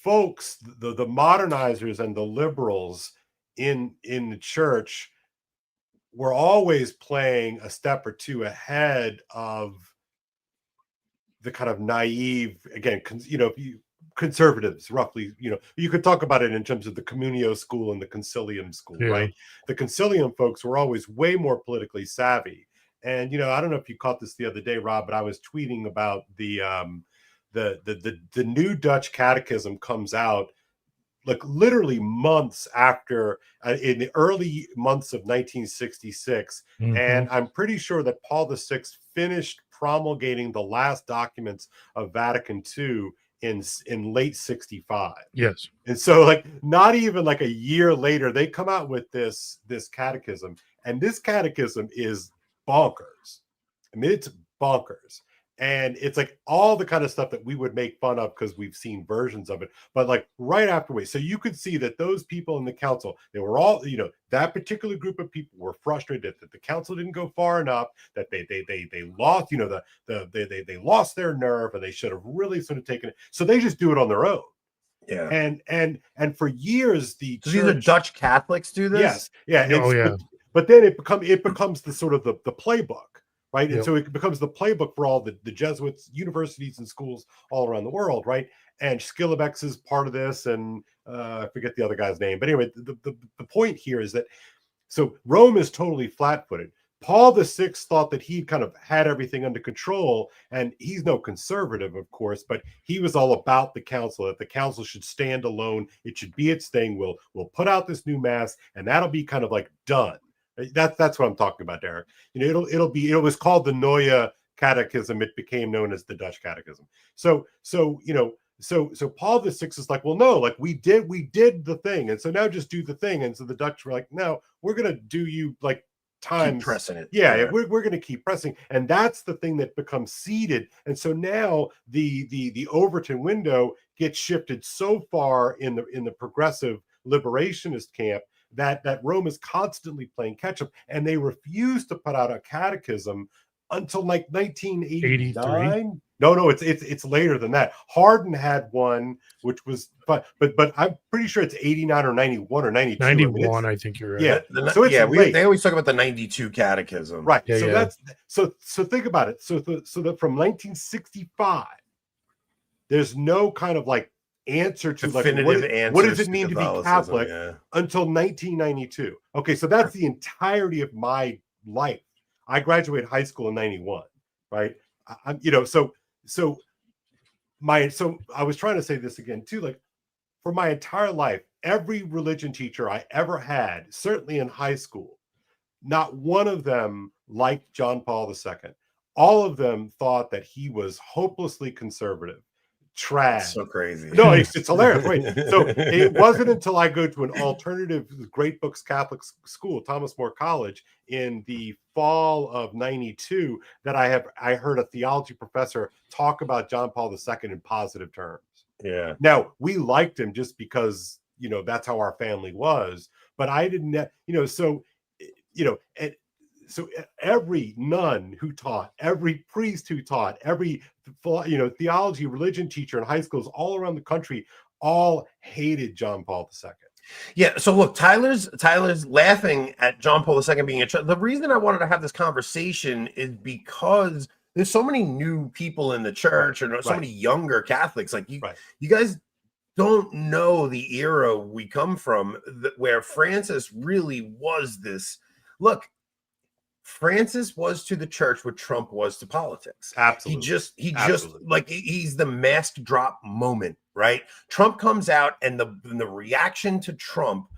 folks, the modernizers and the liberals in the church were always playing a step or two ahead of the kind of naive, again, conservatives, roughly. You could talk about it in terms of the Communio school and the Concilium school, right? The Concilium folks were always way more politically savvy. And I don't know if you caught this the other day, Rob, but I was tweeting about the new Dutch catechism comes out like literally months after, in the early months of 1966. And I'm pretty sure that Paul VI finished promulgating the last documents of Vatican II in late 65. Yes. And so, like, not even like a year later, they come out with this catechism, and this catechism is bonkers. I mean, it's bonkers. And it's like all the kind of stuff that we would make fun of because we've seen versions of it. But like right afterwards, so you could see that those people in the council, they were all, that particular group of people were frustrated that the council didn't go far enough, that they lost, they lost their nerve, and they should have really sort of taken it. So they just do it on their own. Yeah. And for years the so these are Dutch Catholics do this? Yes. Yeah. Oh, yeah. But then it becomes the sort of the playbook. Right. And Yep. so it becomes the playbook for all the Jesuits, universities, and schools all around the world. Right. And Skillebeck's is part of this. And I forget the other guy's name. But anyway, the point here is that so Rome is totally flat footed. Paul VI thought that he kind of had everything under control. And he's no conservative, of course, but he was all about the council, that the council should stand alone. It should be its thing. We'll put out this new mass, and that'll be kind of like done. That's what I'm talking about, Derek. It was called the Neue Catechism. It became known as the Dutch Catechism. So Paul VI is like, well, no, like we did the thing, and so now just do the thing. And so the Dutch were like, no, we're gonna do you like times keep pressing it. Yeah. We're going to keep pressing, and that's the thing that becomes seeded. And so now the Overton window gets shifted so far in the progressive liberationist camp that Rome is constantly playing catch up, and they refuse to put out a catechism until like 1989. No, it's later than that. Hardin had one, which was, but I'm pretty sure it's 89 or 91 or 92. 91, I think you're right. Yeah, so it's they always talk about the 92 catechism, right? Yeah, so yeah. that's so think about it. So that from 1965, there's no kind of like answer to definitive like what does it mean to be Catholic until 1992. Okay, so that's the entirety of my life. I graduated high school in 91, right? So I was trying to say this again too, like for my entire life, every religion teacher I ever had, certainly in high school, not one of them liked John Paul II. All of them thought that he was hopelessly conservative. Trash. So crazy. No, it's hilarious. Right. So it wasn't until I go to an alternative Great Books Catholic school, Thomas More College, in the fall of 92 that I heard a theology professor talk about John Paul II in positive terms. Yeah. Now, we liked him just because, that's how our family was, but I didn't, so every nun who taught, every priest who taught, every theology, religion teacher in high schools all around the country all hated John Paul II. Yeah. So look, Tyler's laughing at John Paul II being a church. The reason I wanted to have this conversation is because there's so many new people in the church, and so many younger Catholics. Like you guys don't know the era we come from, where Francis really was this. Look, Francis was to the church what Trump was to politics. Absolutely. He just like he's the mask drop moment, right? Trump comes out, and the reaction to Trump,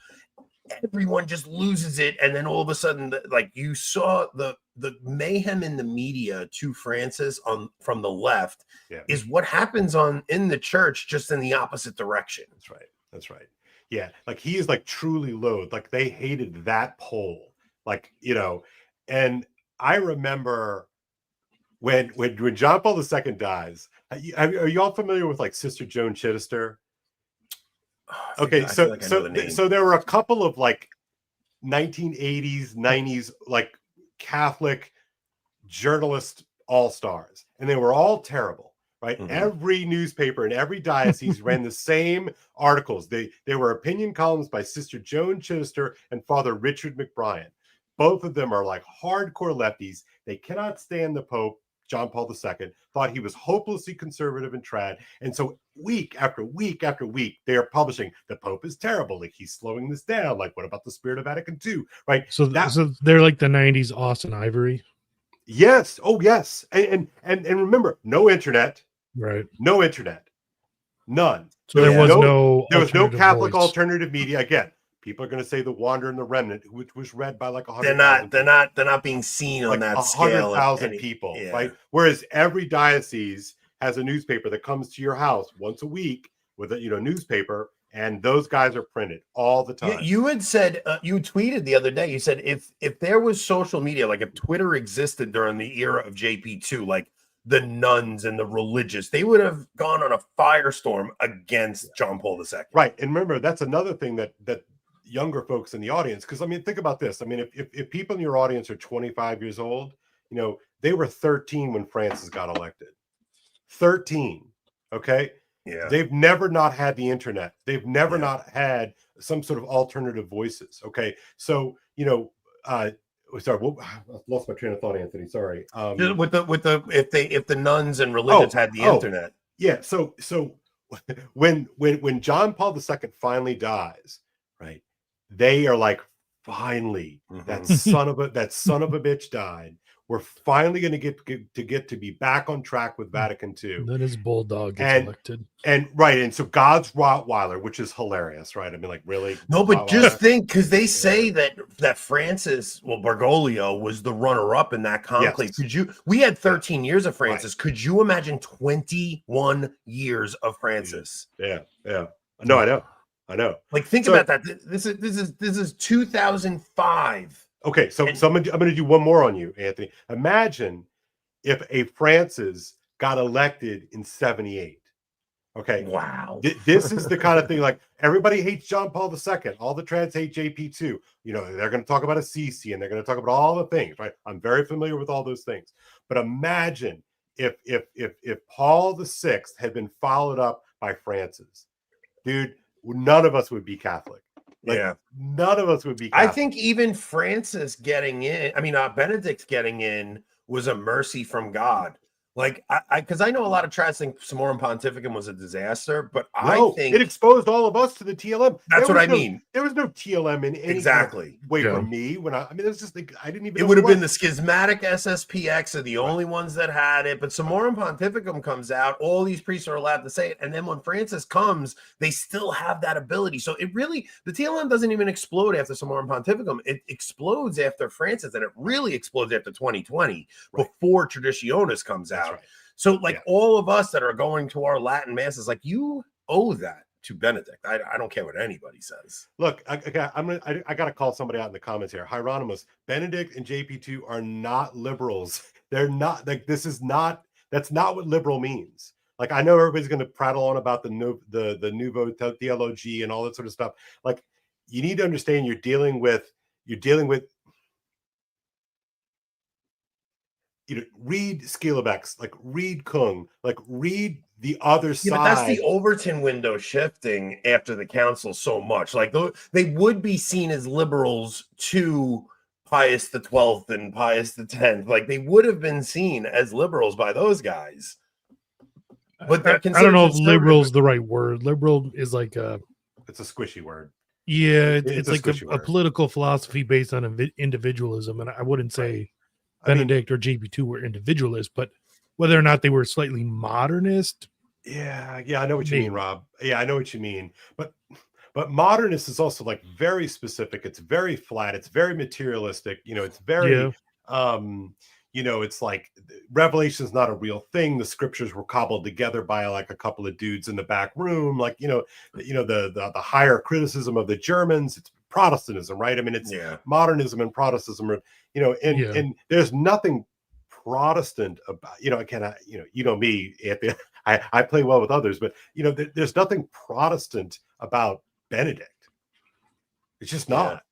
everyone just loses it, and then all of a sudden, like you saw the mayhem in the media to Francis from the left is what happens in the church, just in the opposite direction. That's right. Yeah, like he is like truly loathed. Like they hated that poll. Like and I remember when John Paul II dies. Are you all familiar with like Sister Joan Chittister? Okay, so there were a couple of like 1980s, 90s like Catholic journalist all-stars, and they were all terrible, right? Mm-hmm. Every newspaper in every diocese ran the same articles. They were opinion columns by Sister Joan Chittister and Father Richard McBrien. Both of them are like hardcore lefties. They cannot stand the Pope. John Paul II thought he was hopelessly conservative and trad. And so week after week after week, they are publishing the Pope is terrible. Like he's slowing this down. Like, what about the Spirit of Vatican II? Right. So they're like the 90s Austin Ivory. Yes. Oh, yes. And remember, no internet. Right. No internet. None. So there was no Catholic voice. alternative media. Again, people are going to say The Wanderer and the Remnant, which was read by like 100,000. They're not being seen on that scale. 100,000 people, right? Whereas every diocese has a newspaper that comes to your house once a week with a newspaper, and those guys are printed all the time. You had said you tweeted the other day. You said if there was social media, like if Twitter existed during the era of JP2, like the nuns and the religious. They would have gone on a firestorm against John Paul II. Right. And remember, that's another thing that younger folks in the audience, because I mean, think about this. I mean, if people in your audience are 25 years old, you know, they were 13 when Francis got elected. 13. Okay. Yeah. They've never not had the internet. They've never not had some sort of alternative voices. Okay. So, you know, sorry, I lost my train of thought, Anthony. Sorry. With if the nuns and religious had the internet. Yeah. So when John Paul II finally dies, right, they are like, finally, that son of a bitch died. We're finally going to get to be back on track with Vatican II. Then his bulldog gets elected. And right, and so God's Rottweiler, which is hilarious, right? I mean, like, really? No, but just think, because they say that Francis, Bergoglio was the runner-up in that conclave. Yes. We had 13 years of Francis. Right. Could you imagine 21 years of Francis? Yeah. No, I know. Like, think about that. This is 2005. Okay, so I'm going to do one more on you, Anthony. Imagine if a Francis got elected in 78. Okay. Wow. This is the kind of thing, like, everybody hates John Paul II. All the trans hate JP2. You know, they're going to talk about Assisi, and they're going to talk about all the things, right? I'm very familiar with all those things. But imagine if Paul VI had been followed up by Francis. Dude, none of us would be Catholic. Like, none of us would be Catholic. I think even Francis getting in, Benedict getting in was a mercy from God. Like, because I know a lot of trans think Summorum Pontificum was a disaster, but I think it exposed all of us to the TLM. That's what I mean. There was no TLM in any way for me when I mean, it was just like, I didn't even. It would have been the schismatic SSPX are the only ones that had it, but Summorum Pontificum comes out, all these priests are allowed to say it, and then when Francis comes, they still have that ability. So it really, the TLM doesn't even explode after Summorum Pontificum. It explodes after Francis, and it really explodes after 2020 before Traditionis comes out. Right. So, like, all of us that are going to our Latin masses, like, you owe that to Benedict. I don't care what anybody says. Look, I got to call somebody out in the comments here. Hieronymus, Benedict and JP2 are not liberals. They're not, like, that's not what liberal means. Like, I know everybody's going to prattle on about the Nouveau Theology and all that sort of stuff. Like, you need to understand you're dealing with read Skilobex, like, read Kung, like, read the other side. But that's the Overton window shifting after the council so much. Like, they would be seen as liberals to Pius XII and Pius X. Like, they would have been seen as liberals by those guys. But I don't know if liberal is the right word. Liberal is like it's a squishy word. Yeah, it's like a political philosophy based on individualism, and I wouldn't say Benedict or JP2 were individualists, but whether or not they were slightly modernist. Yeah, I know what you mean, Rob. Yeah, I know what you mean. But modernist is also, like, very specific. It's very flat. It's very materialistic. You know, it's very it's like revelation is not a real thing. The scriptures were cobbled together by, like, a couple of dudes in the back room. Like, the higher criticism of the Germans. It's Protestantism, right? I mean, it's modernism and Protestantism, and there's nothing Protestant about, again, me, Anthony, I play well with others, but there's nothing Protestant about Benedict. It's just not.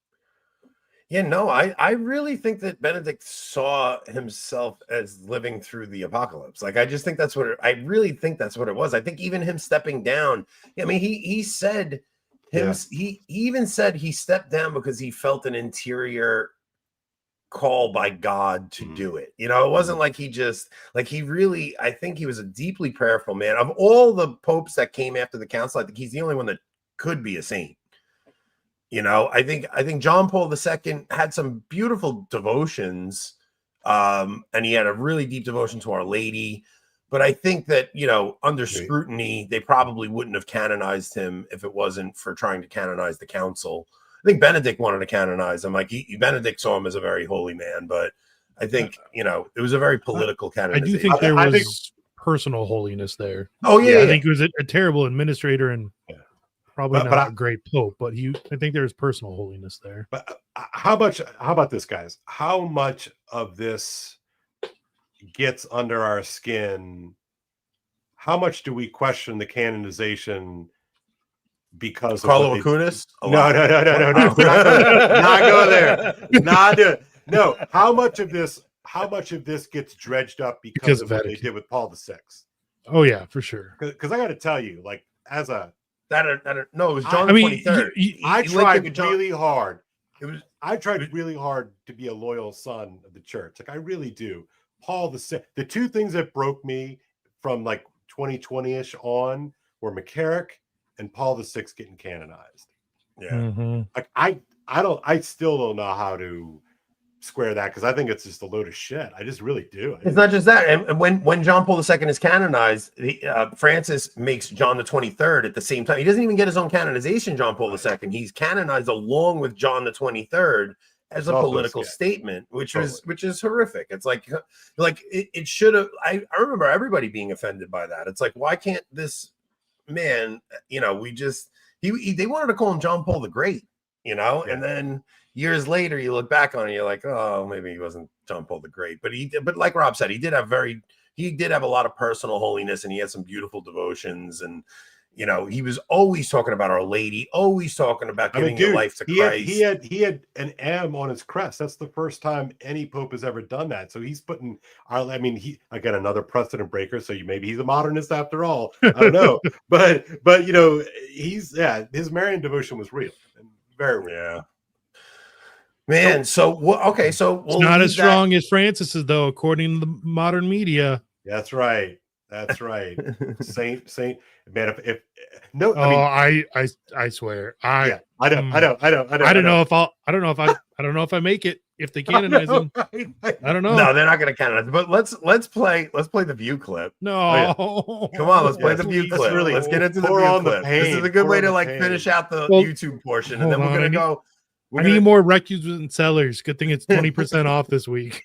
I really think that Benedict saw himself as living through the apocalypse. Like, I just think I really think that's what it was. I think even him stepping down, I mean, he said he even said he stepped down because he felt an interior call by God to do it. It wasn't like he just, like, he really, I think he was a deeply prayerful man. Of all the popes that came after the council, I think he's the only one that could be a saint. I think John Paul II had some beautiful devotions, and he had a really deep devotion to Our Lady. But I think that, under scrutiny, they probably wouldn't have canonized him if it wasn't for trying to canonize the council. I think Benedict wanted to canonize him. Like, Benedict saw him as a very holy man, but I think, it was a very political canonization. I do think there was personal holiness there. Oh, yeah. I think he was a terrible administrator and probably not a great pope, but I think there was personal holiness there. But how about this, guys? How much of this gets under our skin, how much do we question the canonization because of Carlo Acutis? No. Not go there. Not do it. No. How much of this gets dredged up because of what they did with Paul VI? Oh yeah, for sure. Because I got to tell you, like, as a no, it was John the 23rd. I tried really hard. I tried really hard to be a loyal son of the church. Like, I really do. Paul VI. The two things that broke me from like 2020-ish on were McCarrick and Paul VI getting canonized. Yeah. Like, I still don't know how to square that, because I think it's just a load of shit. I just really do. It's not just that. And when John Paul II is canonized, Francis makes John the 23rd at the same time. He doesn't even get his own canonization, John Paul II. He's canonized along with John the 23rd as a political statement, which is horrific. It's like it should have. I remember everybody being offended by that. It's like, why can't this man? You know, they wanted to call him John Paul the Great. You know, and then years later, you look back on it, you're like, oh, maybe he wasn't John Paul the Great, but like Rob said, he did have a lot of personal holiness, and he had some beautiful devotions, and you know, he was always talking about Our Lady, always talking about giving your life to Christ. He had an M on his crest. That's the first time any pope has ever done that. So he's putting he again, another precedent breaker. So maybe he's a modernist after all. I don't know, but you know, his Marian devotion was real and very real. Yeah. Man, so okay, so it's not as strong as Francis's, though, according to the modern media. That's right. Saint man. If no, I swear, I don't know if I make it if they canonize him. I don't know. No, they're not going to canonize. But let's play the View clip. No, come on, let's play the View clip. Let's get into the View clip. This is a good way to finish out the YouTube portion, and then we're going to go. I need more requisite sellers. Good thing it's 20% off this week.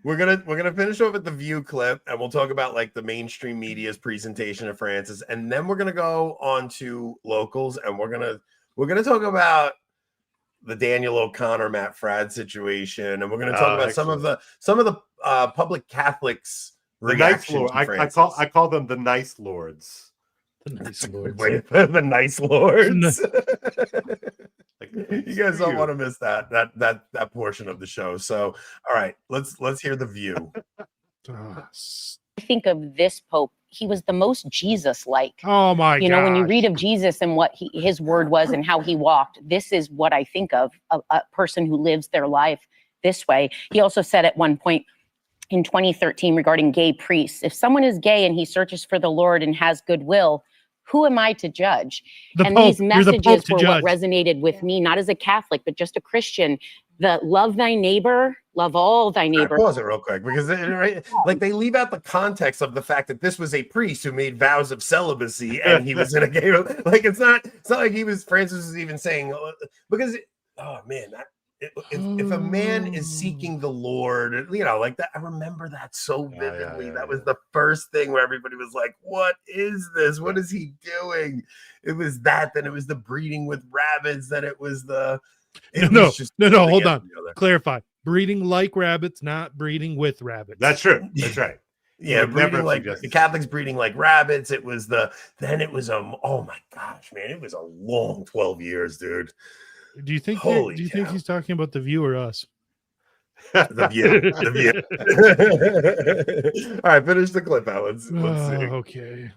We're gonna finish off with the View clip, and we'll talk about like the mainstream media's presentation of Francis, and then we're gonna go on to locals, and we're gonna talk about the Daniel O'Connor, Matt Fradd situation, and we're gonna talk about some of the public Catholics' reaction to Francis. I call them the nice lords. The nice lords. The nice lords. You guys don't want to miss that portion of the show. So, all right, let's hear the View. I think of this Pope, he was the most Jesus-like. Oh my God! You know, when you read of Jesus and what his word was and how he walked, this is what I think of a person who lives their life this way. He also said at one point in 2013 regarding gay priests, if someone is gay and he searches for the Lord and has goodwill, who am I to judge? These messages were what resonated with me, not as a Catholic, but just a Christian. The love thy neighbor, love all thy neighbor. Pause it real quick, because like they leave out the context of the fact that this was a priest who made vows of celibacy and he was in a gay. Like it's not like Francis was even saying, because if a man is seeking the Lord, you know, like that, I remember that so vividly. That was the first thing where everybody was like, what is this? What is he doing? It was that, then it was the breeding with rabbits, then it was the... No, hold on. Clarify. Breeding like rabbits, not breeding with rabbits. That's true. That's right. Yeah, breeding like the Catholics breeding like rabbits. It was oh my gosh, man, it was a long 12 years, dude. Do you think he's talking about the View or us? The View. All right, finish the clip out. Let's see. Okay.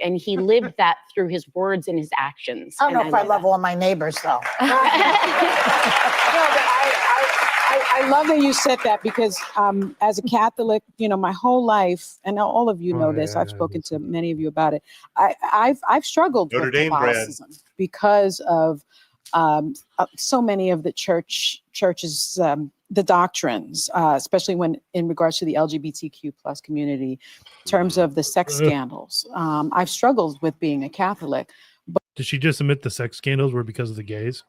And he lived that through his words and his actions. I don't know if I love all my neighbors, though. I love that you said that, because as a Catholic, you know, my whole life, and all of you know this, I've spoken to many of you about it. I've struggled with Catholicism because of so many of the churches, the doctrines, especially when in regards to the LGBTQ plus community, in terms of the sex scandals. I've struggled with being a Catholic. But did she just admit the sex scandals were because of the gays?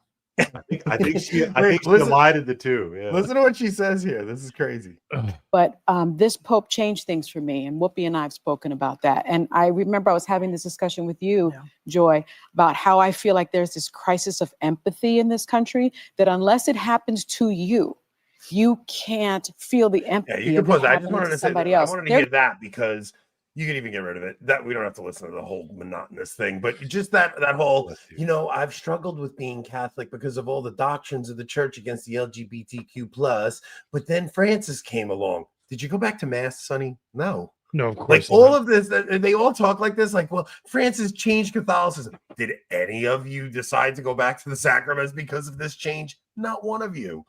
I think she elided the two. Yeah. Listen to what she says here. This is crazy. But this Pope changed things for me, and Whoopi and I have spoken about that. And I remember I was having this discussion with you, Joy, about how I feel like there's this crisis of empathy in this country, that unless it happens to you, you can't feel the Yeah, empathy you can of pause it that. I just happening wanted to to say somebody that. I else. wanted to They're hear that because you can even get rid of it. That we don't have to listen to the whole monotonous thing, but just that whole, I've struggled with being Catholic because of all the doctrines of the church against the LGBTQ plus. But then Francis came along. Did you go back to mass, Sonny? No. No, of course Like not. all of this, they all talk like this. Like, well, Francis changed Catholicism. Did any of you decide to go back to the sacraments because of this change? Not one of you.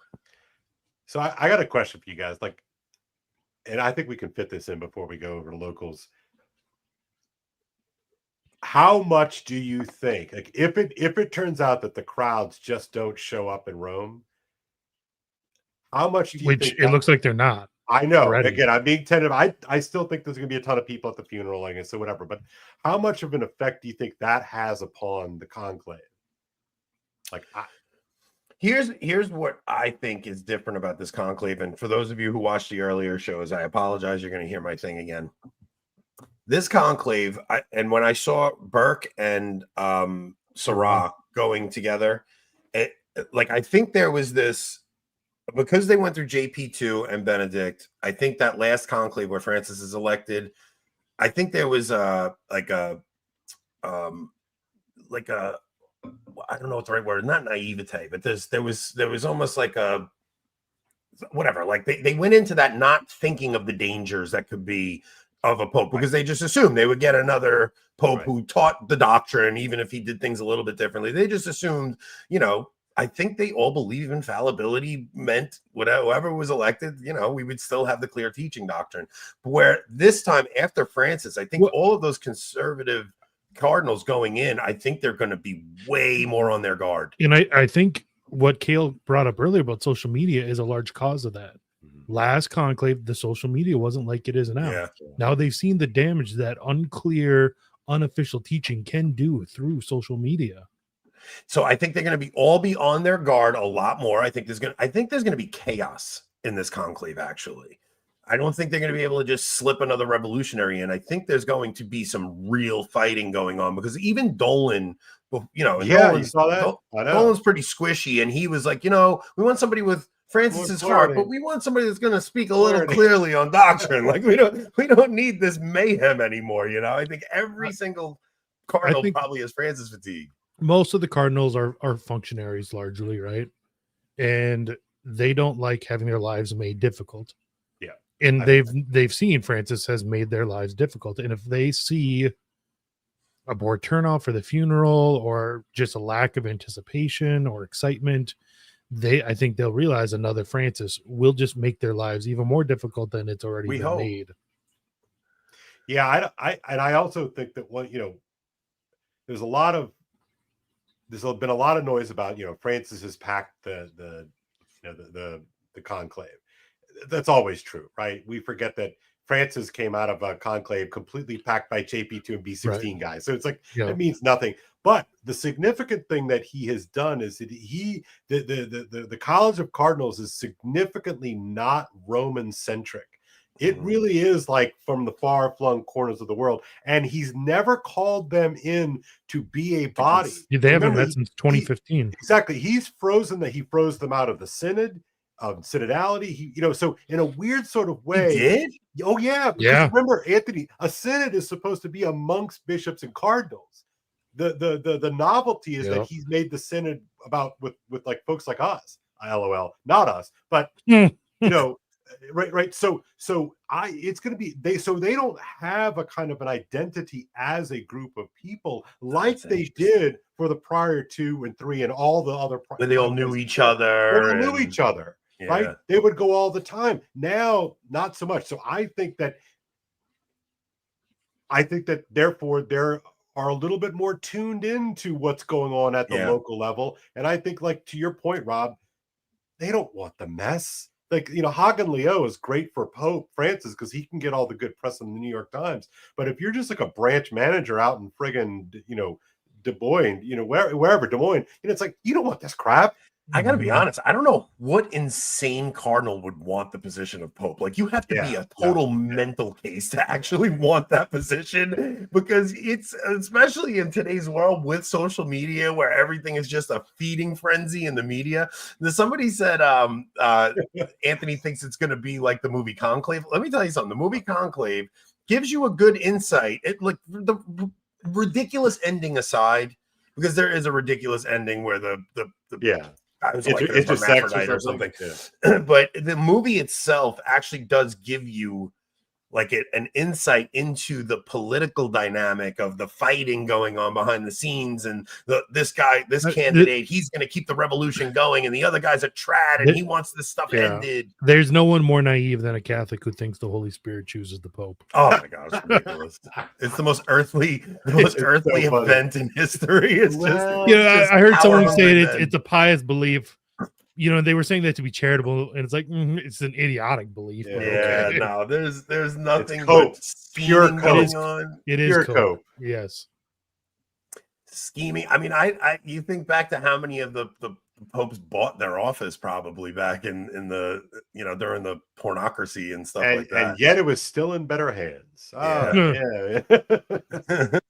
So I got a question for you guys. Like, and I think we can fit this in before we go over to locals. How much do you think, like, if it turns out that the crowds just don't show up in Rome, how much do you think it looks like they're not? I know. already. Again, I'm being tentative. I still think there's going to be a ton of people at the funeral, like, so whatever. But how much of an effect do you think that has upon the conclave? Like, here's what I think is different about this conclave. And for those of you who watched the earlier shows, I apologize. You're going to hear my thing again. This conclave, and when I saw Burke and Syrah going together, I think there was this. Because they went through JP2 and Benedict, I think that last conclave where Francis is elected, I think there was I don't know what the right word, not naivete, but there was almost like a whatever. Like they went into that not thinking of the dangers that could be of a pope because they just assumed they would get another pope who taught the doctrine, even if he did things a little bit differently. They just assumed, I think they all believe infallibility meant whoever was elected, we would still have the clear teaching doctrine. Where this time after Francis, I think all of those conservative cardinals going in, I think they're going to be way more on their guard. And I think what Cale brought up earlier about social media is a large cause of that. Last conclave, the social media wasn't like it is now. Yeah. Now they've seen the damage that unclear, unofficial teaching can do through social media. So I think they're going to all be on their guard a lot more. I think there's going to be chaos in this conclave. Actually, I don't think they're going to be able to just slip another revolutionary in. I think there's going to be some real fighting going on because even Dolan, you saw that. Dolan's pretty squishy, and he was like, we want somebody with Francis's heart, but we want somebody that's going to speak a little clearly on doctrine. Like we don't need this mayhem anymore. I think every single cardinal probably has Francis fatigue. Most of the cardinals are functionaries largely, right? And they don't like having their lives made difficult. Yeah. And they've seen Francis has made their lives difficult. And if they see a more turnout for the funeral or just a lack of anticipation or excitement, I think they'll realize another Francis will just make their lives even more difficult than it's already been made. Yeah, I also think that there's been a lot of noise about Francis has packed the conclave. That's always true, right? We forget that Francis came out of a conclave completely packed by JP2 and B16 guys. So it's like it means nothing. But the significant thing that he has done is that the College of Cardinals is significantly not Roman centric. It really is like from the far-flung corners of the world, and he's never called them in to be a body. They haven't met since 2015. Exactly. He froze them out of the synod, of synodality. So in a weird sort of way. He did? Oh, yeah. Because remember, Anthony, a synod is supposed to be amongst bishops and cardinals. The novelty is that he's made the synod about with like folks like us. LOL, not us, but right. So it's going to be they don't have a kind of an identity as a group of people like they did for the prior 2 and 3 and all the other. When they all knew each other. They knew each other, right? They would go all the time. Now, not so much. So I think that therefore they're are a little bit more tuned into what's going on at the local level. And I think, like, to your point, Rob, they don't want the mess. Like, Hagen Leo is great for Pope Francis because he can get all the good press in the New York Times. But if you're just like a branch manager out in friggin', Des Moines, wherever Des Moines, it's like, you don't want this crap. I got to be honest. I don't know what insane cardinal would want the position of Pope. Like, you have to be a total mental case to actually want that position, because it's, especially in today's world with social media where everything is just a feeding frenzy in the media. Somebody said Anthony thinks it's going to be like the movie Conclave. Let me tell you something. The movie Conclave gives you a good insight. It, like, the ridiculous ending aside, because there is a ridiculous ending where the it's just hermaphrodite or something. Yeah. But the movie itself actually does give you like an insight into the political dynamic of the fighting going on behind the scenes, and this candidate, he's going to keep the revolution going, and the other guy's a trad, and he wants this stuff ended. There's no one more naive than a Catholic who thinks the Holy Spirit chooses the Pope. Oh my gosh, it's ridiculous. It's the most earthly event in history. It's I heard someone say it's a pious belief. They were saying that to be charitable, and it's like it's an idiotic belief. Yeah, no, there's nothing but pure going on. It is pure cope. Yes, scheming. I mean, I you think back to how many of the popes bought their office probably back in the during the pornocracy and stuff like that, and yet it was still in better hands.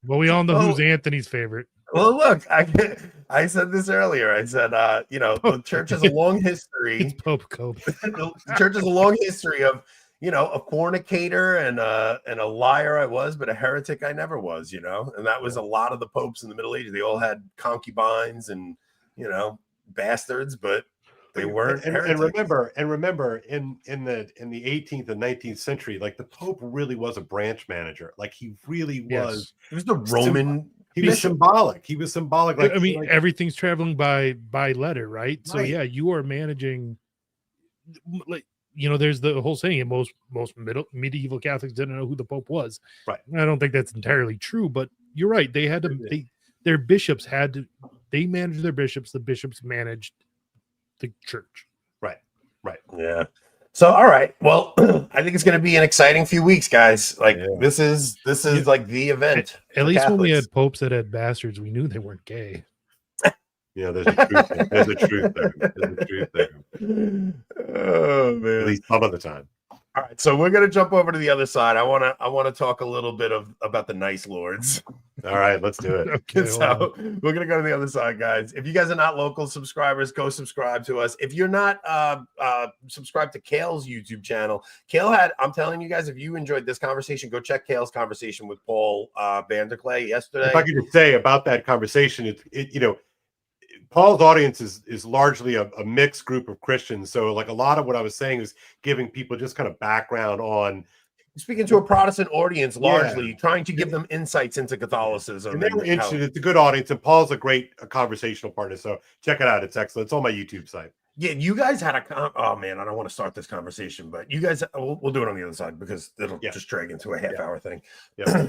Well, we all know who's Anthony's favorite. Well, look, I said this earlier. I said, the church has a long history. It's Pope Cope. The church has a long history of, a fornicator and a liar I was, but a heretic I never was, and that was a lot of the popes in the Middle Ages. They all had concubines and, bastards, but they weren't. And remember, in the 18th and 19th century, like the Pope really was a branch manager. Like he really was. He was the Roman. He was symbolic. He was symbolic. Like, everything's traveling by letter, right? So you are managing. Like there's the whole saying, and most medieval Catholics didn't know who the Pope was. Right. I don't think that's entirely true, but you're right. They had to. Their bishops had to. They managed their bishops. The bishops managed the church. Right. Yeah. So, all right. Well, I think it's going to be an exciting few weeks, guys. Like this is like the event. At least Catholics. When we had popes that had bastards, we knew they weren't gay. Yeah, there's a truth there. There's a truth there. Oh man. At least some of the time. All right, so we're gonna jump over to the other side. I want to talk a little bit about the nice lords. All right, let's do it. Okay, so we're gonna go to the other side, guys. If you guys are not local subscribers, go subscribe to us. If you're not subscribed to Kale's YouTube channel, I'm telling you guys, if you enjoyed this conversation, go check Kale's conversation with Paul Vanderklay yesterday. If I could just say about that conversation, Paul's audience is largely a mixed group of Christians. So like a lot of what I was saying is giving people just kind of background on speaking to a Protestant audience, largely trying to give them insights into Catholicism. And they were interested. It's a good audience, and Paul's a great conversational partner. So check it out. It's excellent. It's on my YouTube site. Yeah, you guys had oh man, I don't want to start this conversation, but you guys, we'll do it on the other side because it'll just drag into a half-hour thing. Yeah.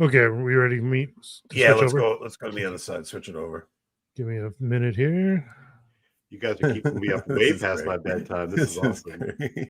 Okay, are we ready to meet? Let's go. Let's go to the other side. Switch it over. Give me a minute here. You guys are keeping me up way past my bedtime. This is awesome.